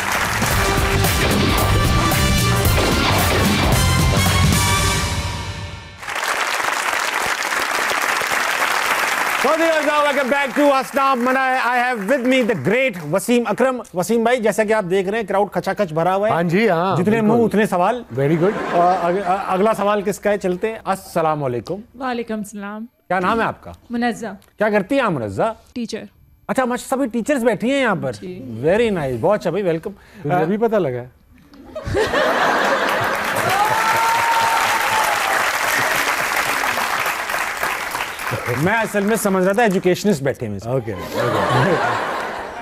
Welcome back to हंसना मनाए। I have with me the great Wasim अकरम। वसीम भाई, जैसा कि आप देख रहे हैं क्राउड खचाखच भरा हुआ है। हाँ जी, हाँ, जितने मुंह उतने सवाल। Very good. अगला सवाल किसका है, चलते हैं। अस्सलाम वालेकुम। वालेकुम सलाम। क्या नाम है आपका? मुनज़्ज़ा। क्या करती हैं आप मुनज़्ज़ा? टीचर। अच्छा, मच सभी टीचर्स बैठी हैं यहाँ पर। वेरी नाइस, बहुत अच्छा भाई, वेलकम। मुझे भी पता लगा। मैं असल में समझ रहा था एजुकेशनिस्ट बैठे हैं। ओके,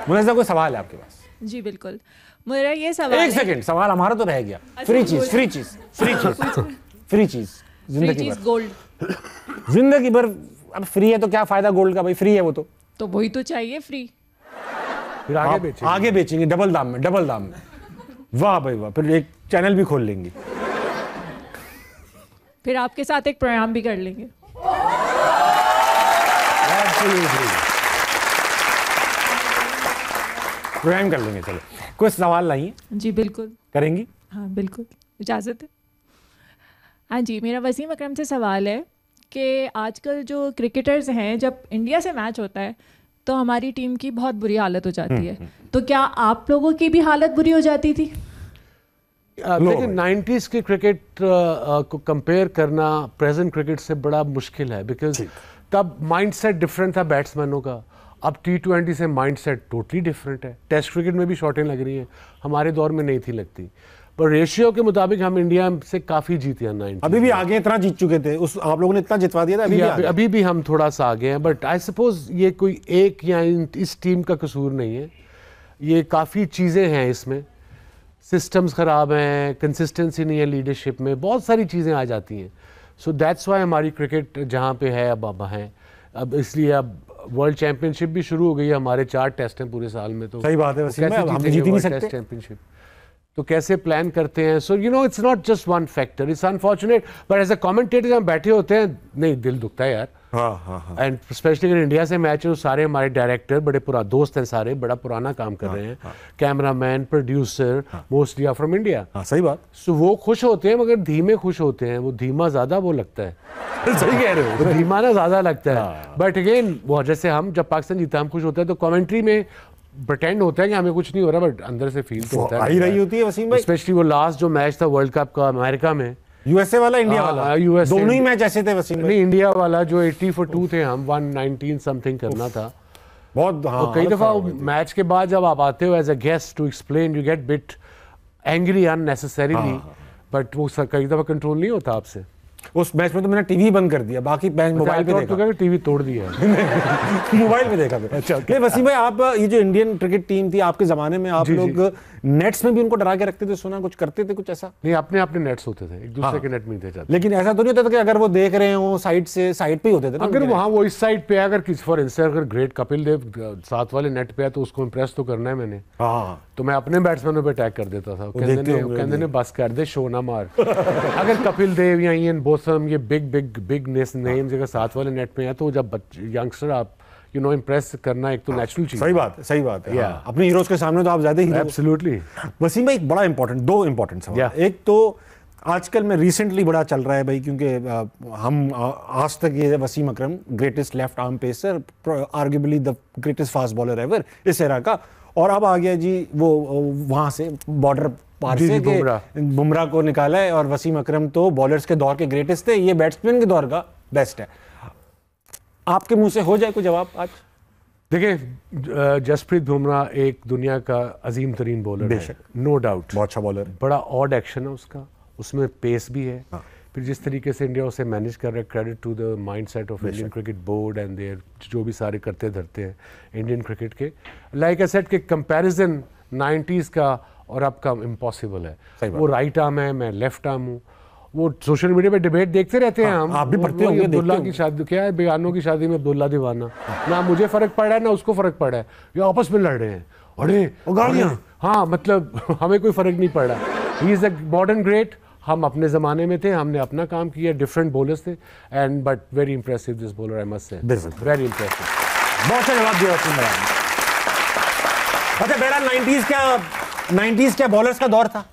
मुनज़्ज़ा, कोई सवाल है आपके पास? जी बिल्कुल, मेरा ये सवाल एक सेकंड, सवाल हमारा तो रह गया। फ्री चीज, फ्री चीज, फ्री चीज, फ्री चीज जिंदगी भर। गोल्ड। जिंदगी भर अब फ्री है तो क्या फायदा गोल्ड का भाई, फ्री है वो तो वही तो चाहिए, फ्री। फिर आगे बेचेंगे। आगे बेचेंगे डबल दाम में, डबल दाम में। वाह भाई वाह, फिर एक चैनल भी खोल लेंगे। फिर आपके साथ एक प्रोग्राम भी कर लेंगे। प्रोग्राम कर लेंगे। चलो, कोई सवाल नहीं है? जी बिल्कुल करेंगी। हाँ बिल्कुल, इजाज़त है। हाँ जी, मेरा वसीम अकरम से सवाल है कि आजकल जो क्रिकेटर्स हैं, जब इंडिया से मैच होता है तो हमारी टीम की बहुत बुरी हालत हो जाती है, तो क्या आप लोगों की भी हालत बुरी हो जाती थी? लेकिन 90s के क्रिकेट को कंपेयर करना प्रेजेंट क्रिकेट से बड़ा मुश्किल है, बिकॉज तब माइंडसेट डिफरेंट था बैट्समैनों का। अब T20 से माइंडसेट टोटली डिफरेंट है। टेस्ट क्रिकेट में भी शॉटें लग रही हैं, हमारे दौर में नहीं थी लगती, पर रेशियो के मुताबिक हम इंडिया से काफ़ी जीते हैं 90। अभी भी आगे इतना जीत चुके थे, उस आप लोगों ने इतना जितवा दिया था, अभी भी हम थोड़ा सा आगे हैं, बट आई सपोज ये कोई एक या इस टीम का कसूर नहीं है, ये काफ़ी चीज़ें हैं इसमें, सिस्टम्स ख़राब हैं, कंसिस्टेंसी नहीं है लीडरशिप में, बहुत सारी चीज़ें आ जाती हैं। सो दैट्स वाई हमारी क्रिकेट जहाँ पे है अब है, अब इसलिए अब वर्ल्ड चैंपियनशिप भी शुरू हो गई है, हमारे 4 टेस्ट हैं पूरे साल में, तो सही बात है, कैसे हम जीत ही नहीं सकते टेस्ट चैंपियनशिप, तो कैसे प्लान करते हैं। So you know it's not just one factor, it's unfortunate, but as a commentator जब बैठे होते हैं नहीं दिल दुखता है यार। हाँ। एंड स्पेशली अगर इंडिया से मैच है तो सारे हमारे डायरेक्टर बड़े दोस्त हैं, सारे बड़ा पुराना काम कर रहे हैं, cameraman, producer, mostly are from India. सही बात। सो वो खुश होते हैं, मगर धीमे खुश होते हैं, वो धीमा ज़्यादा वो लगता है सही कह रहे हो, वो धीमा ना ज़्यादा लगता है। बट अगेन वो जैसे हम जब पाकिस्तान जीता हम खुश होते हैं, तो कमेंट्री में प्रटेंड होता है कि हमें कुछ नहीं हो रहा, बट अंदर से फील तो होता है, आई रही होती है वसीम भाई। स्पेशली वो लास्ट जो मैच था वर्ल्ड कप का अमेरिका में, यूएसए वाला, इंडिया वाला, यूएसए दोनों ही मैच ऐसे थे वसीम भाई। नहीं, इंडिया वाला जो 80 for 2 थे, हम 119 समथिंग करना था बहुत। तो कई दफ़ा मैच के बाद जब आप आते हो as a guest to explain, you get bit angry unnecessarily, but वो कई दफ़ा कंट्रोल नहीं होता आपसे। उस मैच में तो मैंने टीवी बंद कर दिया, बाकी मैच मोबाइल पे देखा। टीवी तोड़ दिया मोबाइल पे देखा। अच्छा नहीं वसीम भाई, आप ये जो इंडियन क्रिकेट टीम थी आपके जमाने में, आप लोग नेट्स में भी उनको डरा के रखते थे, सुना कुछ करते थे कुछ ऐसा? नहीं, अपने नेट्स होते थे, एक दूसरे के नेट में थे जाते। लेकिन ऐसा तो नहीं होता था कि अगर वो देख रहे हो साइड से, साइड पे ही होते थे ना? अगर वहाँ वो इस साइड पे, अगर किसी फॉर इंस्टेंस अगर ग्रेट कपिल देव साथ वाले नेट पे है तो उसको इम्प्रेस तो करना है मैंने, तो मैं अपने बैट्समैनों पे अटैक कर देता था। कहते ने बस कर दे, शो ना मार। अगर कपिल देव या इयन बोथम, ये बिग नेम्स अगर साथ वाले नेट पे है, तो जब यंगस्टर आप यू नो इम्प्रेस करना एक तो नेचुरल चीज। सही बात है। अपने हीरोज के सामने तो आप ज्यादा ही एब्सोल्युटली। वसीम भाई, एक बड़ा इंपॉर्टेंट, 2 इंपॉर्टेंट सवाल। एक तो आजकल में रिसेंटली बड़ा चल रहा है भाई, क्योंकि हम आज तक ये Wasim Akram greatest left arm pacer, arguably the greatest fast bowler ever इस एरा का, और अब आ गया जी वो वहाँ से बॉर्डर पार से बुमराह को निकाला है, और वसीम अकरम तो बॉलर्स के दौर के ग्रेटेस्ट थे, ये बैट्समैन के दौर का बेस्ट है। आपके मुंह से हो जाए कोई जवाब आज? देखिए, जसप्रीत बुमराह एक दुनिया का अजीम तरीन बॉलर है, नो डाउट, बहुत अच्छा बॉलर, बड़ा ऑड एक्शन है उसका, उसमें पेस भी है। फिर जिस तरीके से इंडिया उसे मैनेज कर रहा है, credit to the mindset of Indian cricket board and there जो भी सारे करते धरते हैं इंडियन क्रिकेट के। लाइक आई सेड के कंपैरिजन 90s का और अब का इम्पॉसिबल है। वो राइट आर्म है, मैं लेफ्ट आर्म हूँ। वो सोशल मीडिया पे डिबेट देखते रहते हैं हम, आप भी पढ़ते होंगे, अब्दुल्ला की शादी, क्या है बेगानों की शादी में अब्दुल्ला दीवाना, ना मुझे फर्क पड़ रहा है ना उसको फर्क पड़ रहा है, ये आपस में लड़ रहे हैं, अरे गालियां, हाँ मतलब हमें कोई फर्क नहीं पड़ रहा। He is a modern great, हम अपने ज़माने में थे, हमने अपना काम किया, डिफरेंट बॉलर्स थे, and but very impressive this bowler, I must say, very impressive. बहुत अच्छा जवाब दिया वसीम भाई। अच्छा बहरहाल 90s क्या बॉलर्स का दौर था?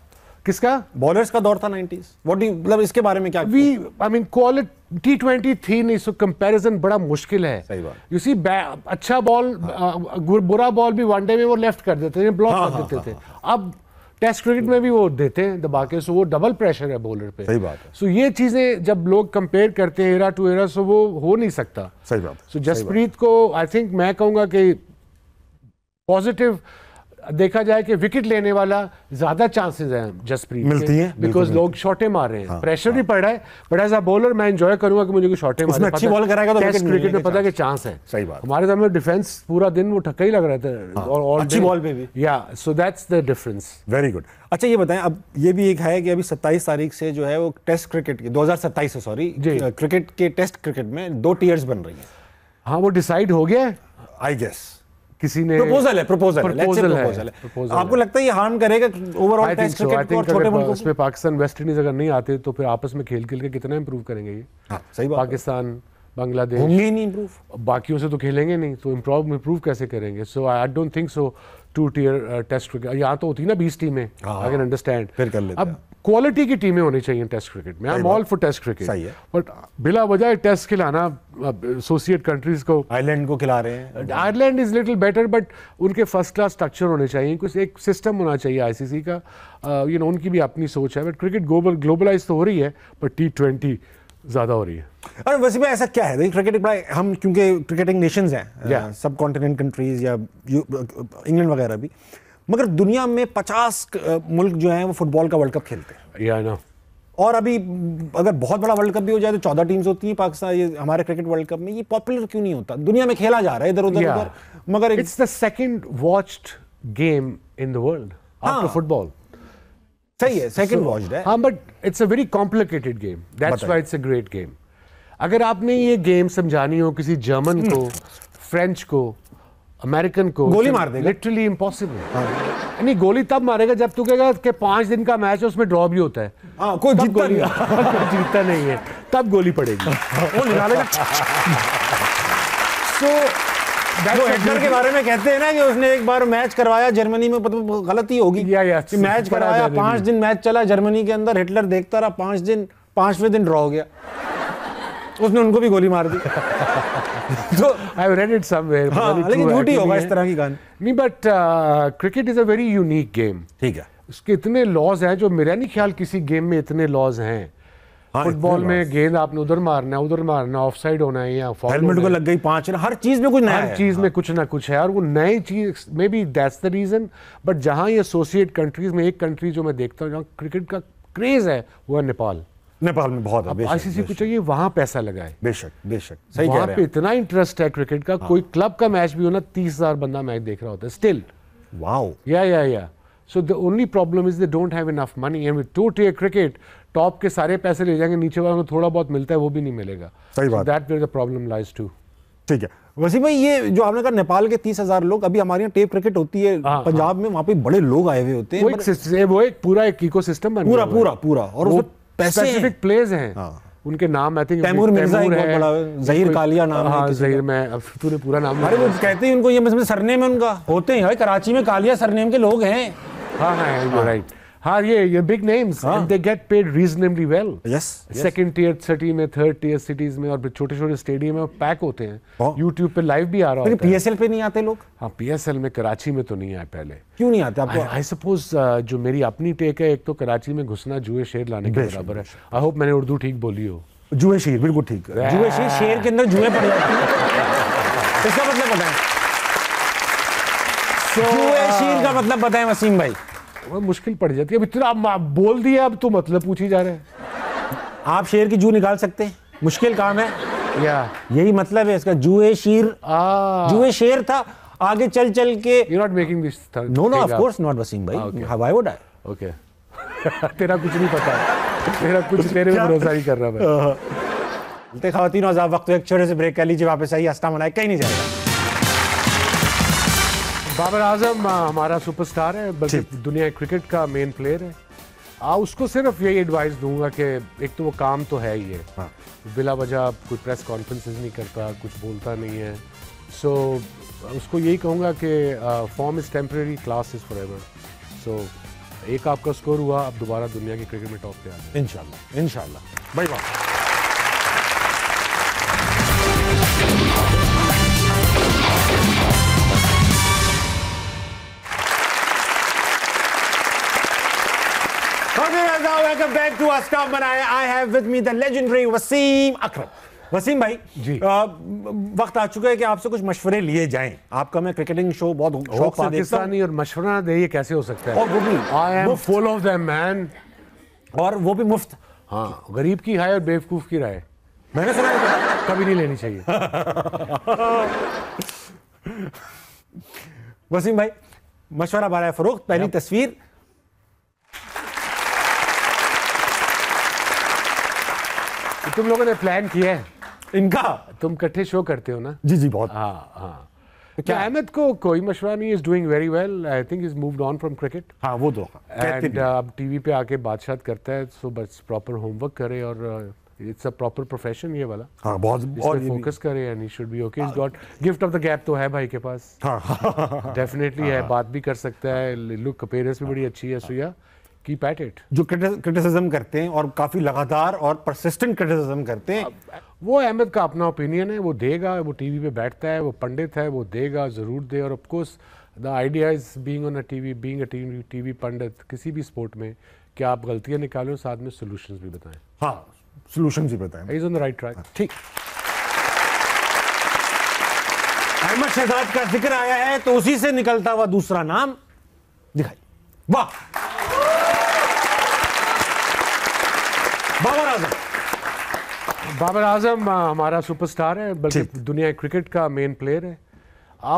किसका? बॉलर्स का दौर था 90s। मतलब इसके बारे में क्या? आई मीन क्वालिटी T20 थी नहीं, सो कंपैरिजन बड़ा मुश्किल है। सही बात। यू सी अच्छा बॉल, बुरा बॉल भी वनडे में वो लेफ्ट कर देते थे, ब्लॉक कर देते थे। अब टेस्ट क्रिकेट में भी वो देते हैं दबा के, सो वो डबल प्रेशर है बॉलर पे। सही बात है। सो ये चीजें जब लोग कंपेयर करते हैं एरा टू एरा, सो वो हो नहीं सकता। सही बात। सो जसप्रीत को आई थिंक मैं कहूँगा कि पॉजिटिव देखा जाए कि विकेट लेने वाला ज्यादा चांसेस हैं जसप्रीत मिलती हैं, बिकॉज लोग शॉटे मार रहे हैं, प्रेशर भी पड़ रहा है, बट एज अ बॉलर मैं एंजॉय करूंगा कि मुझे कोई शॉटे मारे, अच्छी बॉल कराएगा तो टेस्ट क्रिकेट में पता कि चांस है। सही बात। हमारे समय में डिफेंस पूरा दिन वो ठक्का ही लग रहा था, और अच्छी बॉल पे भी, या so that's the difference. Very good. अच्छा ये बताएं, अब ये भी एक है कि अभी 27 तारीख से जो है वो टेस्ट क्रिकेट की 2027 से, सॉरी, क्रिकेट के टेस्ट क्रिकेट में 2 टियर्स बन रही है। हाँ, वो डिसाइड हो गया है आई गेस, किसी ने प्रपोजल है। आपको लगता है ये हार्म करेगा ओवरऑल टेस्ट क्रिकेट को और छोटे मुल्कों को? इसमें पाकिस्तान वेस्ट इंडीज अगर नहीं आते तो फिर आपस में खेल के कितना इंप्रूव करेंगे ये? हाँ, सही बात। पाकिस्तान, बांग्लादेश होंगे ही नहीं इंप्रूव, बाकियों से तो खेलेंगे नहीं, तो इंप्रूव कैसे करेंगे? So I don't think so 2 tier test cricket. यहाँ तो होती ना 20 टीमें, आई कैन अंडरस्टैंड, फिर कर लेते। अब क्वालिटी की टीमें होनी चाहिए टेस्ट क्रिकेट में। I am all for test cricket, सही है, बट बिला वजह टेस्ट खिलाना एसोसिएट कंट्रीज को, आयरलैंड को खिला रहे हैं। Ireland is little better, but उनके फर्स्ट क्लास स्ट्रक्चर होने चाहिए, कुछ एक सिस्टम होना चाहिए आईसीसी का, यू नो उनकी भी अपनी सोच है, बट क्रिकेट ग्लोबलाइज तो हो रही है, बट T20 ज़्यादा हो रही है। अरे वैसे भी ऐसा क्या है, देखिए क्रिकेट बड़ा, हम क्योंकि क्रिकेटिंग नेशंस हैं, Yeah. सब कॉन्टिनेंट कंट्रीज या इंग्लैंड वगैरह भी, मगर दुनिया में 50 मुल्क जो हैं वो फुटबॉल का वर्ल्ड कप खेलते हैं। या नो। और अभी अगर बहुत बड़ा वर्ल्ड कप भी हो जाए तो 14 टीम्स होती हैं पाकिस्तान, ये हमारे क्रिकेट वर्ल्ड कप में ये पॉपुलर क्यों नहीं होता? दुनिया में खेला जा रहा है इधर उधर उधर, मगर it's the second watched game in the world after football. सही है, सेकंड वॉच्ड है। हाँ, but it's a very complicated game, that's why it's a great game. अगर आपने ये गेम समझानी हो किसी जर्मन को, फ्रेंच को, अमेरिकन को, गोली मार देगा। Literally impossible. नहीं, गोली तब मारेगा जब तू कहेगा कि 5 दिन का मैच है उसमें ड्रॉ भी होता है। हाँ, कोई जीतता नहीं कोई जीतता नहीं है, तब गोली पड़ेगी। वो निकालेगा। सो वो हिटलर के बारे में कहते हैं ना कि उसने एक बार मैच करवाया जर्मनी में, गलती होगी कि मैच करवाया, 5 दिन मैच चला जर्मनी के अंदर, हिटलर देखता रहा 5 दिन, 5वें दिन ड्रॉ हो गया, उसने उनको भी गोली मार दी। तो I have read it somewhere, लेकिन झूठी होगा इस तरह की कहानी नहीं। But cricket is a very unique game. ठीक है, उसके इतने लॉज हैं जो मेरा नहीं ख्याल किसी गेम में इतने लॉज हैं। फुटबॉल में गेंद आपने उधर मारना है, उधर मारना, ऑफसाइड होना है या फाउल, हेलमेट को लग गई 5 रन, हर चीज में कुछ नया है। हर चीज में कुछ ना कुछ है, और वो नई चीज maybe that's the reason. But जहां ये एसोसिएट कंट्रीज में, एक कंट्री जो मैं देखता हूँ जहाँ क्रिकेट का क्रेज है वो है नेपाल। नेपाल में बहुत है, आईसीसी को चाहिए वहां पैसा लगाए। बेशक बेशक, सही कह वहां रहे पे हैं। इतना इंटरेस्ट है क्रिकेट का, कोई क्लब का मैच भी हो ना 30,000 बंदा मैच देख रहा होता है स्टिल। वाओ। या so the only problem is they don't have enough money, and with to-tier cricket top के सारे पैसे ले जाएंगे, नीचे वालों को थोड़ा बहुत मिलता है वो भी नहीं मिलेगा। सही बात। That where the problem lies too. ठीक है वसीम भाई, ये जो आपने कहा नेपाल के 30,000 लोग, अभी हमारे यहाँ टेप क्रिकेट होती है पंजाब में, वहाँ पे बड़े लोग आए हुए होते हैं, वो एक पूरा एक इकोसिस्टम बन पूरा पूरा पूरा, और उसमें पैसे स्पेसिफिक प्लेयर्स हैं। उनके नाम आई थिंक तैमूर मिर्जा एक बहुत बड़ा, जहीर कालिया नाम है। हाँ जहीर, मैं अब तूने पूरा नाम, अरे वो कहते हैं उनको, ये मतलब सरनेम है उनका, होते हैं कराची में कालिया सरनेम के लोग हैं। हाँ यू राइट। हाँ ये big names and they get paid reasonably well. Yes, second tier city में, थर्ड टियर सिटीज में, और छोटे छोटे स्टेडियम में पैक होते हैं। यूट्यूब पे लाइव भी आ रहा होता है। पीएसएल पे नहीं आते लोग? हाँ पीएसएल में कराची में तो नहीं आए पहले। क्यों नहीं आते आपको? आई सपोज जो मेरी अपनी टेक है, एक तो कराची में घुसना जुए शेर लाने के बराबर है। आई होप मैंने उर्दू ठीक बोली हो। जुए शेर, बिल्कुल ठीक है। जुए शेर, शेर के अंदर जुए पड़ जाती है, इसका मतलब बताएं। जुए शेर का मतलब बताएं वसीम भाई। वो मुश्किल पड़ जाती है। अब इतना आप बोल दिया, अब तो मतलब पूछी जा रहे हैं। आप शेर की जू निकाल सकते हैं? मुश्किल काम है या यही मतलब है इसका, जुए शेर। जुए शेर था, आगे चल चल के। You're not making this thing. No, of course not Wasim भाई। Why would I? Okay. तेरा कुछ नहीं पता, तेरा कुछ तेरे पे भरोसा नहीं कर रहा मैं। बोलते खवातीन और आप वक्त एक छोटे से ब्रेक कर लीजिए, वापस आइए, हस्ता मनाए कहीं नहीं जाएगा। बाबर आजम हमारा सुपरस्टार है, बल्कि दुनिया क्रिकेट का मेन प्लेयर है। उसको सिर्फ यही एडवाइस दूंगा कि एक तो वो काम तो है ही है, बिला वजह कोई प्रेस कॉन्फ्रेंसेस नहीं करता, कुछ बोलता नहीं है। सो उसको यही कहूँगा कि form is temporary, class is forever. So एक आपका स्कोर हुआ, अब दोबारा दुनिया के क्रिकेट में टॉप पे आ जाए इंशाल्लाह। इंशाल्लाह बड़ी बात। Welcome back to our Star Banaya. I have with me the legendary Wasim अकरम। वसीम भाई जी, वक्त आ चुका है कि आपसे कुछ मशवरे लिए जाएं। आपका मैं क्रिकेटिंग शो बहुत शौक से देखता हूं। पाकिस्तानी और मशवरा ना दे, ये कैसे हो सकता है? और वो भी I am full of them man। और वो भी मुफ्त। हाँ, गरीब की हाय और बेवकूफ की राय मैंने सुना है कभी नहीं लेनी चाहिए। वसीम भाई, मशवरा बारह फरोख्त, पहली तस्वीर। तुम लोगों ने प्लान किया है इनका? तुम इकट्ठे शो करते हो ना? जी जी बहुत। हाँ। क्या अहमद को कोई मशवरा नहीं, is doing very well. I think is moved on from cricket. हाँ वो तो एंड अब टीवी पे आके बादशाह करता है, सो बस प्रॉपर होमवर्क करे, और इट्स अ प्रॉपर प्रोफेशन ये वाला। हाँ बहुत, और फोकस करे and he should be okay. Is got gift of the gap तो है भाई के पास, डेफिनेटली है, बात भी कर सकता है, लुक अपीयरेंस भी बड़ी अच्छी है। सो या कीप एट इट। जो क्रिटिसिज्म करते हैं और काफी लगातार और परसिस्टेंट क्रिटिसिज्म करते हैं, वो अहमद का अपना ओपिनियन है, वो देगा। वो टीवी पे बैठता है, वो पंडित है, वो देगा, जरूर दे। और of course the idea is being on a TV, being a TV pundit किसी भी स्पोर्ट में, कि आप गलतियां निकालो, साथ में सॉल्यूशंस भी बताएं। हाँ सोल्यूशन भी बताएं। He's on the right track. ठीक। अहमद शहजाद का जिक्र आया है तो उसी से निकलता हुआ दूसरा नाम दिखाई। वाह, बाबर आजम। बाबर आजम हमारा सुपरस्टार है, बल्कि दुनिया क्रिकेट का मेन प्लेयर है।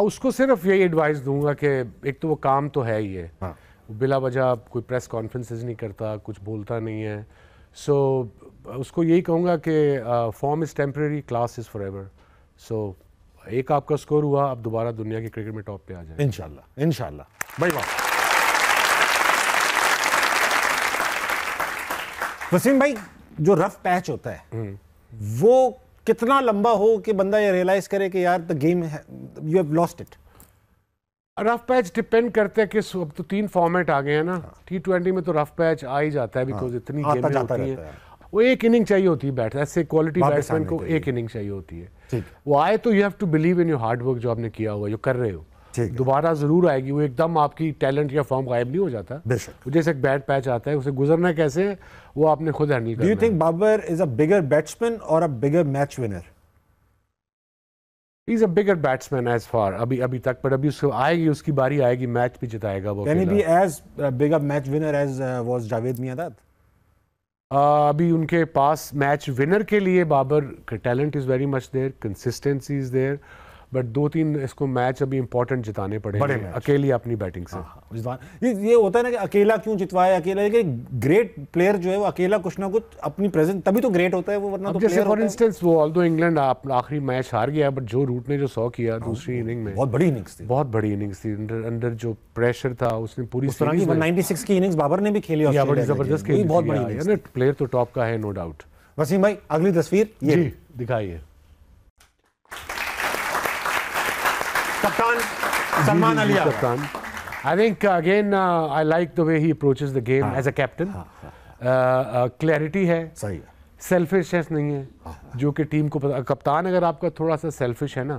उसको सिर्फ यही एडवाइस दूंगा कि एक तो वो काम तो है ही है, हाँ। बिला वजह कोई प्रेस कॉन्फ्रेंसेस नहीं करता, कुछ बोलता नहीं है। सो उसको यही कहूँगा कि form is temporary, class is forever. So एक आपका स्कोर हुआ, आप दोबारा दुनिया के क्रिकेट में टॉप पे आ जाए इंशाल्लाह, इंशाल्लाह। बड़ी बात। वसीम भाई, जो रफ पैच होता है वो कितना लंबा हो कि बंदा ये रियलाइज करे कि यार the game you have lost it? Rough patch depend करता है कि अब तो 3 फॉर्मेट आ गए हैं ना। T20 में तो रफ पैच आ ही जाता है, बिकॉज इतनी गेमें होती हैं। वो एक इनिंग चाहिए होती है बैट, ऐसे क्वालिटी बैट्समैन को एक इनिंग चाहिए होती है। वो आए तो you have to believe in your hard work, जो आपने किया हुआ, जो कर रहे हो, दोबारा जरूर आएगी। वो एकदम आपकी टैलेंट या फॉर्म गायब नहीं हो जाता। जैसे एक बैड पैच आता है, उसे गुजरना कैसे है वो आपने खुद हैंडल करना है। Do you think Babar is a bigger batsman और a bigger match winner? He's a bigger batsman as far अभी तक, पर अभी उसको आएगी, उसकी बारी आएगी, मैच भी जिताएगा वो। Can he be as big a match winner as was Javed Miandad? अभी उनके पास मैच विनर के लिए बाबर का talent is very much there, consistency is there, but 2-3 इसको मैच अभी इंपॉर्टेंट जिताने पड़ेंगे अकेली अपनी बैटिंग से। ये होता है ना कि अकेला क्यों जितवाए, अकेला, लेकिन ग्रेट प्लेयर जो है वो अकेला कुछ ना कुछ अपनी प्रेजेंस तभी तो ग्रेट होता है वो, वरना तो जैसे फॉर इंस्टेंस वो ऑल्दो इंग्लैंड आखिरी मैच हार गया, बट जो रूट ने जो 100 किया दूसरी इनिंग में, बहुत बड़ी इनिंग्स थी, बहुत बड़ी इनिंग्स थी। अंडर जो प्रेशर था उसने पूरी सीरीज में 96 की इनिंग्स बाबर ने भी खेली, बड़ी जबरदस्त खेली, बहुत बड़ी इनिंग्स है। प्लेयर तो टॉप का है, नो डाउट। वसीम भाई, अगली तस्वीर ये दिखाइए। कप्तान सलमान अली कप्तान, I think again I like the way he approaches the game as a captain. Clarity है, सही है, सेल्फिशनेस नहीं है, जो कि टीम को पता। कप्तान अगर आपका थोड़ा सा सेल्फिश है ना,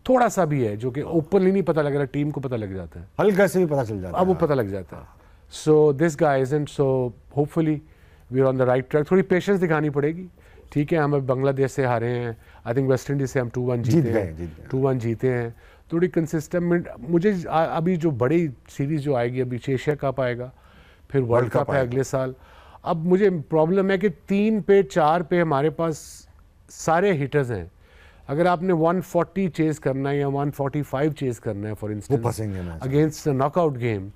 थोड़ा सा भी है, जो कि ओपनली नहीं पता लग रहा, टीम को पता लग जाता है, हल्का से भी पता चल जाता है, अब वो पता लग जाता है। So this guy isn't, so hopefully we are on the right track. थोड़ी पेशेंस दिखानी पड़ेगी, ठीक है। हम अब बांग्लादेश से हारे हैं, आई थिंक वेस्ट इंडीज से हम 2-1 जीते हैं। थोड़ी कंसिस्टेंट, मुझे अभी जो बड़ी सीरीज जो आएगी, अभी एशिया कप आएगा, फिर वर्ल्ड कप है अगले साल। अब मुझे प्रॉब्लम है कि 3 पे 4 पे हमारे पास सारे हिटर्स हैं। अगर आपने 140 चेज करना है या 145 चेज करना है, for instance against knockout game,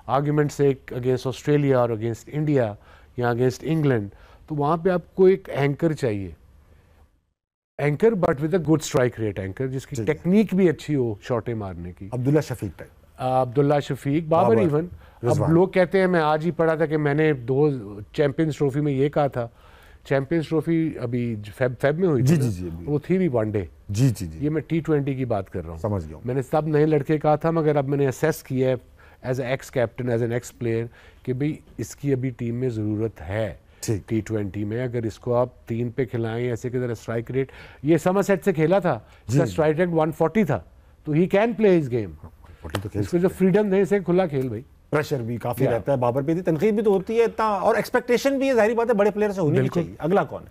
argument से अगेंस्ट ऑस्ट्रेलिया और अगेंस्ट इंडिया या अगेंस्ट इंग्लैंड, तो वहाँ पे आपको एक एंकर चाहिए, anchor but with a good strike rate anchor, जिसकी टेक्निक भी अच्छी हो शॉटें मारने की। Abdullah Shafique type, Abdullah Shafique, Babar even. अब लोग कहते हैं, मैं आज ही पढ़ा था कि मैंने 2 चैंपियंस ट्रॉफी में ये कहा था, चैंपियंस ट्रॉफी अभी फेब में हुई थी, वो थी भी वनडे। ये मैं T20 की बात कर रहा हूँ, समझ गया। मैंने सब नए लड़के कहा था, मगर अब मैंने असेस किया है as a ex captain, as an ex player, कि भाई इसकी अभी टीम में ज़रूरत है। T20 में अगर इसको आप 3 पे खिलाएं, ऐसे की तरह स्ट्राइक रेट, ये समरसेट से खेला था, इसका स्ट्राइक रेट 140 था, तो he can play his game. इसको जो फ्रीडम दे, इसे खुला खेल भाई। प्रेशर भी काफी रहता है बाबर पे, तनकीद भी तो होती है इतना, और एक्सपेक्टेशन भी है, जाहिर बात है बड़े प्लेयर से होनी भी चाहिए। अगला कौन है?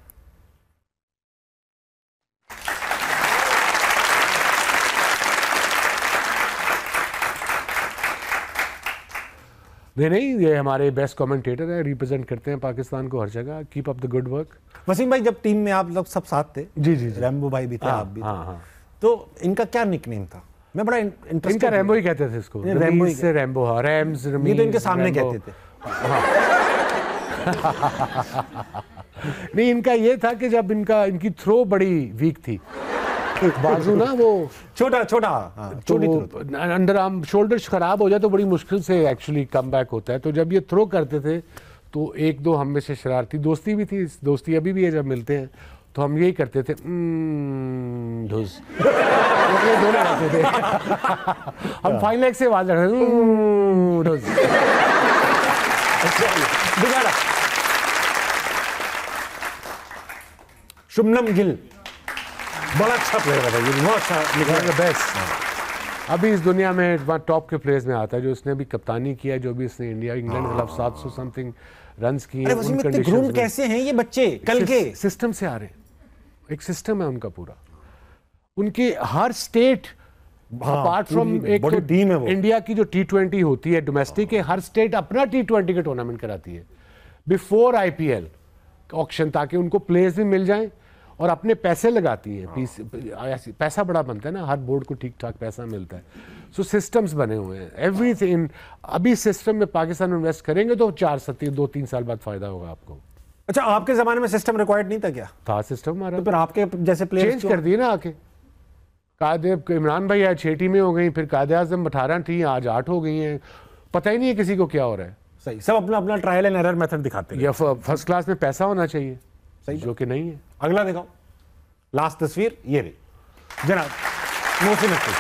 नहीं, ये हमारे बेस्ट कमेंटेटर है, रिप्रेजेंट करते हैं पाकिस्तान को हर जगह। Keep up the good work. Wasim भाई, जब टीम में आप लोग सब साथ थे, जी, रैम्बो भाई भी थे, आप भी थे, तो इनका क्या निकनेम था? मैं बड़ा इंटरेस्टेड। इनका रैम्बो ही कहते थे इसको, रैम्बो से रैम्बो, रैम्स, ये तो इनके सामने कहते थे। नहीं, इनका ये था कि जब इनकी थ्रो बड़ी वीक थी, बाजू ना वो छोटा तो अंडर आर्म शोल्डर खराब हो जाए तो बड़ी मुश्किल से एक्चुअली कम बैक होता है। तो जब ये थ्रो करते थे तो 1-2 हम में से शरारती, दोस्ती भी थी, दोस्ती अभी भी है, जब मिलते हैं तो हम यही करते थे, धुस दोनों करते थे। हम फाइन लेग से आवाज रखते थे, शुभमन गिल बड़ा अच्छा प्लेयर है, बहुत अच्छा, बेस्ट। अभी इस दुनिया में टॉप के प्लेयर्स में आता है, जो उसने भी कप्तानी किया है, जो भी उसने इंग्लैंड के खिलाफ 700 समथिंग रन्स किए अरे वसीम, इतने ग्रूम कैसे हैं ये बच्चे कल के? सिस्टम से आ रहे हैं, एक सिस्टम है उनका पूरा, उनके हर स्टेट अपार्ट फ्रॉम एक तो टीम है वो। इंडिया की जो T20 होती है डोमेस्टिक है, हर स्टेट अपना T20 का टूर्नामेंट कराती है बिफोर IPL ऑक्शन, ताकि उनको प्लेयर्स भी मिल जाएं और अपने पैसे लगाती हैं। पैसा बड़ा बनता है ना, हर बोर्ड को ठीक ठाक पैसा मिलता है। सो सिस्टम्स बने हुए हैं, एवरीथिंग। अभी सिस्टम में पाकिस्तान इन्वेस्ट करेंगे तो 2-3 साल बाद फायदा होगा आपको। अच्छा, आपके जमाने में सिस्टम रिक्वायर्ड नहीं था क्या? था सिस्टम हमारा, तो फिर आपके जैसे प्लेयर्स चेंज कर दिए ना आके। कायदे इमरान भाई आज 6 टीमें हो गई, फिर कायदे आजम 18 थी, आज 8 हो गई हैं, पता ही नहीं है किसी को क्या हो रहा है। सही, सब अपना अपना ट्रायल एंड एरर मेथड दिखाते हैं। या फर्स्ट क्लास में पैसा होना चाहिए, सही, जो कि नहीं है। अगला दिखाओ, लास्ट तस्वीर ये रही जनाब, मोहसिन अख्तर।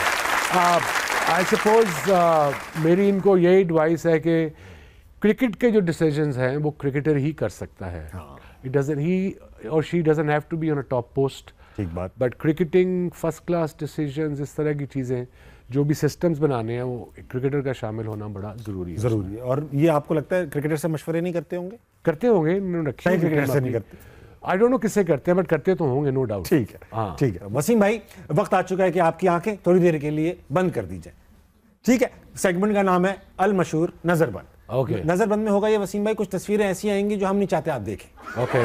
आई सपोज मेरी इनको यही एडवाइस है कि क्रिकेट के जो डिसीजंस हैं वो क्रिकेटर ही कर सकता है। इट डजंट, ही और she doesn't have to be on a top post, ठीक बात। But cricketing first class decisions, इस तरह की चीज़ें जो भी सिस्टम्स बनाने हैं, वो क्रिकेटर का शामिल होना बड़ा ज़रूरी है। ज़रूरी है। और ये आपको लगता है क्रिकेटर से मशवरे नहीं करते होंगे? करते होंगे, इन्होंने रखे हैं, क्रिकेटर से नहीं करते, आई डोंट नो किससे करते हैं, बट करते तो होंगे, नो डाउट। ठीक है, हाँ ठीक है। वसीम भाई, वक्त आ चुका है कि आपकी आंखें थोड़ी देर के लिए बंद कर दी जाए, ठीक है? सेगमेंट का नाम है अल मशहूर नजरबंद। ओके, नजरबंद में होगा ये वसीम भाई, कुछ तस्वीरें ऐसी आएंगी जो हम नहीं चाहते आप देखें। ओके,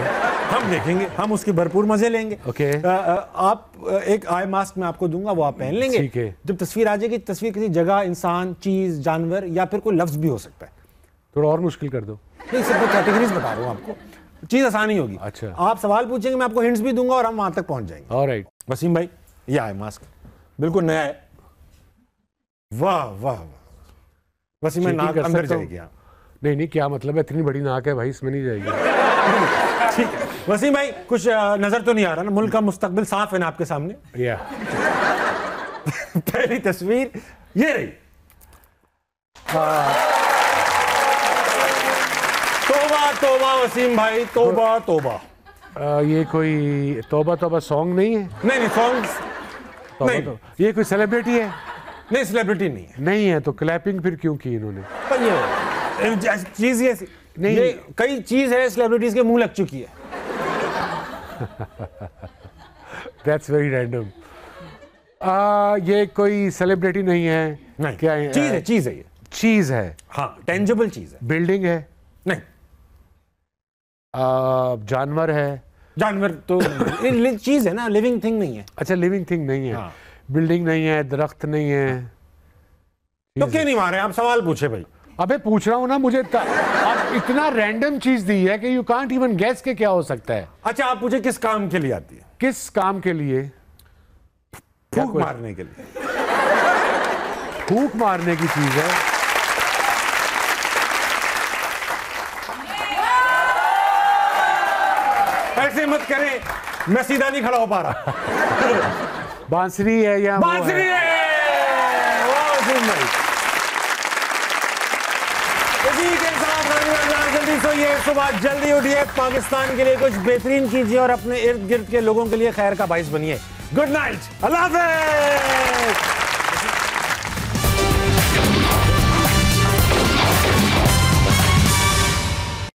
हम देखेंगे, हम उसकी भरपूर मजे लेंगे। ओके, आप एक आई मास्क मैं आपको दूंगा, वो आप पहन लेंगे। ठीक है। जब तस्वीर आ जाएगी, तस्वीर किसी जगह, इंसान, चीज, जानवर या फिर कोई लफ्ज भी हो सकता है। थोड़ा और मुश्किल कर दो। नहीं, सिर्फ कैटेगरीज बता रहा हूँ आपको, चीज आसानी होगी। अच्छा, आप सवाल पूछेंगे, मैं आपको हिंट्स भी दूंगा और हम वहां तक पहुंच जाएंगे। ऑलराइट। वसीम भाई, ये आई मास्क बिल्कुल नया है। वाह वाह वाह, वसीम भाई नाक अंदर जाएगी। आप नहीं नहीं, क्या मतलब है, इतनी बड़ी नाक है भाई, इसमें नहीं जाएगी। ठीक है वसीम भाई, कुछ नजर तो नहीं आ रहा ना? मुल्क का मुस्तकबिल साफ है ना आपके सामने? या पहली तस्वीर ये रही। तौबा तौबा वसीम भाई, तौबा तौबा। ये कोई तौबा तौबा सॉन्ग नहीं है? नहीं, सॉन्ग्स नहीं। तो ये कोई सेलिब्रिटी है? नहीं, सेलिब्रिटी नहीं है। नहीं है तो क्लैपिंग फिर क्यों की इन्होंने? पर ये चीज ये नहीं, ये कई चीज है सेलिब्रिटीज के मुंह लग चुकी है। That's very random. ये कोई सेलिब्रिटी नहीं है? नहीं, क्या है? चीज है, चीज है, ये चीज है। हाँ, टेंजिबल चीज है। बिल्डिंग है? नहीं। जानवर है? जानवर तो चीज है ना, लिविंग थिंग नहीं है। अच्छा, लिविंग थिंग नहीं है। हाँ। बिल्डिंग नहीं है, दरख्त नहीं है। तो क्यों नहीं मारे? आप सवाल पूछे भाई। अबे पूछ रहा हूं ना, मुझे आप इतना रैंडम चीज दी है कि यू कांट इवन गेस के क्या हो सकता है। अच्छा, आप पूछे किस काम के लिए आती है? किस काम के लिए? फूक मारने के लिए। फूक मारने की चीज है। ऐसे मत करें, मैं सीधा नहीं खड़ा हो पा रहा। बांसुरी है या बांसुरी है? इसी के साथ जल्दी सोइए, सुबह जल्दी उठिए, पाकिस्तान के लिए कुछ बेहतरीन कीजिए और अपने इर्द गिर्द के लोगों के लिए खैर का बाइस बनिए। गुड नाइट, अल्लाह हाफ़िज़।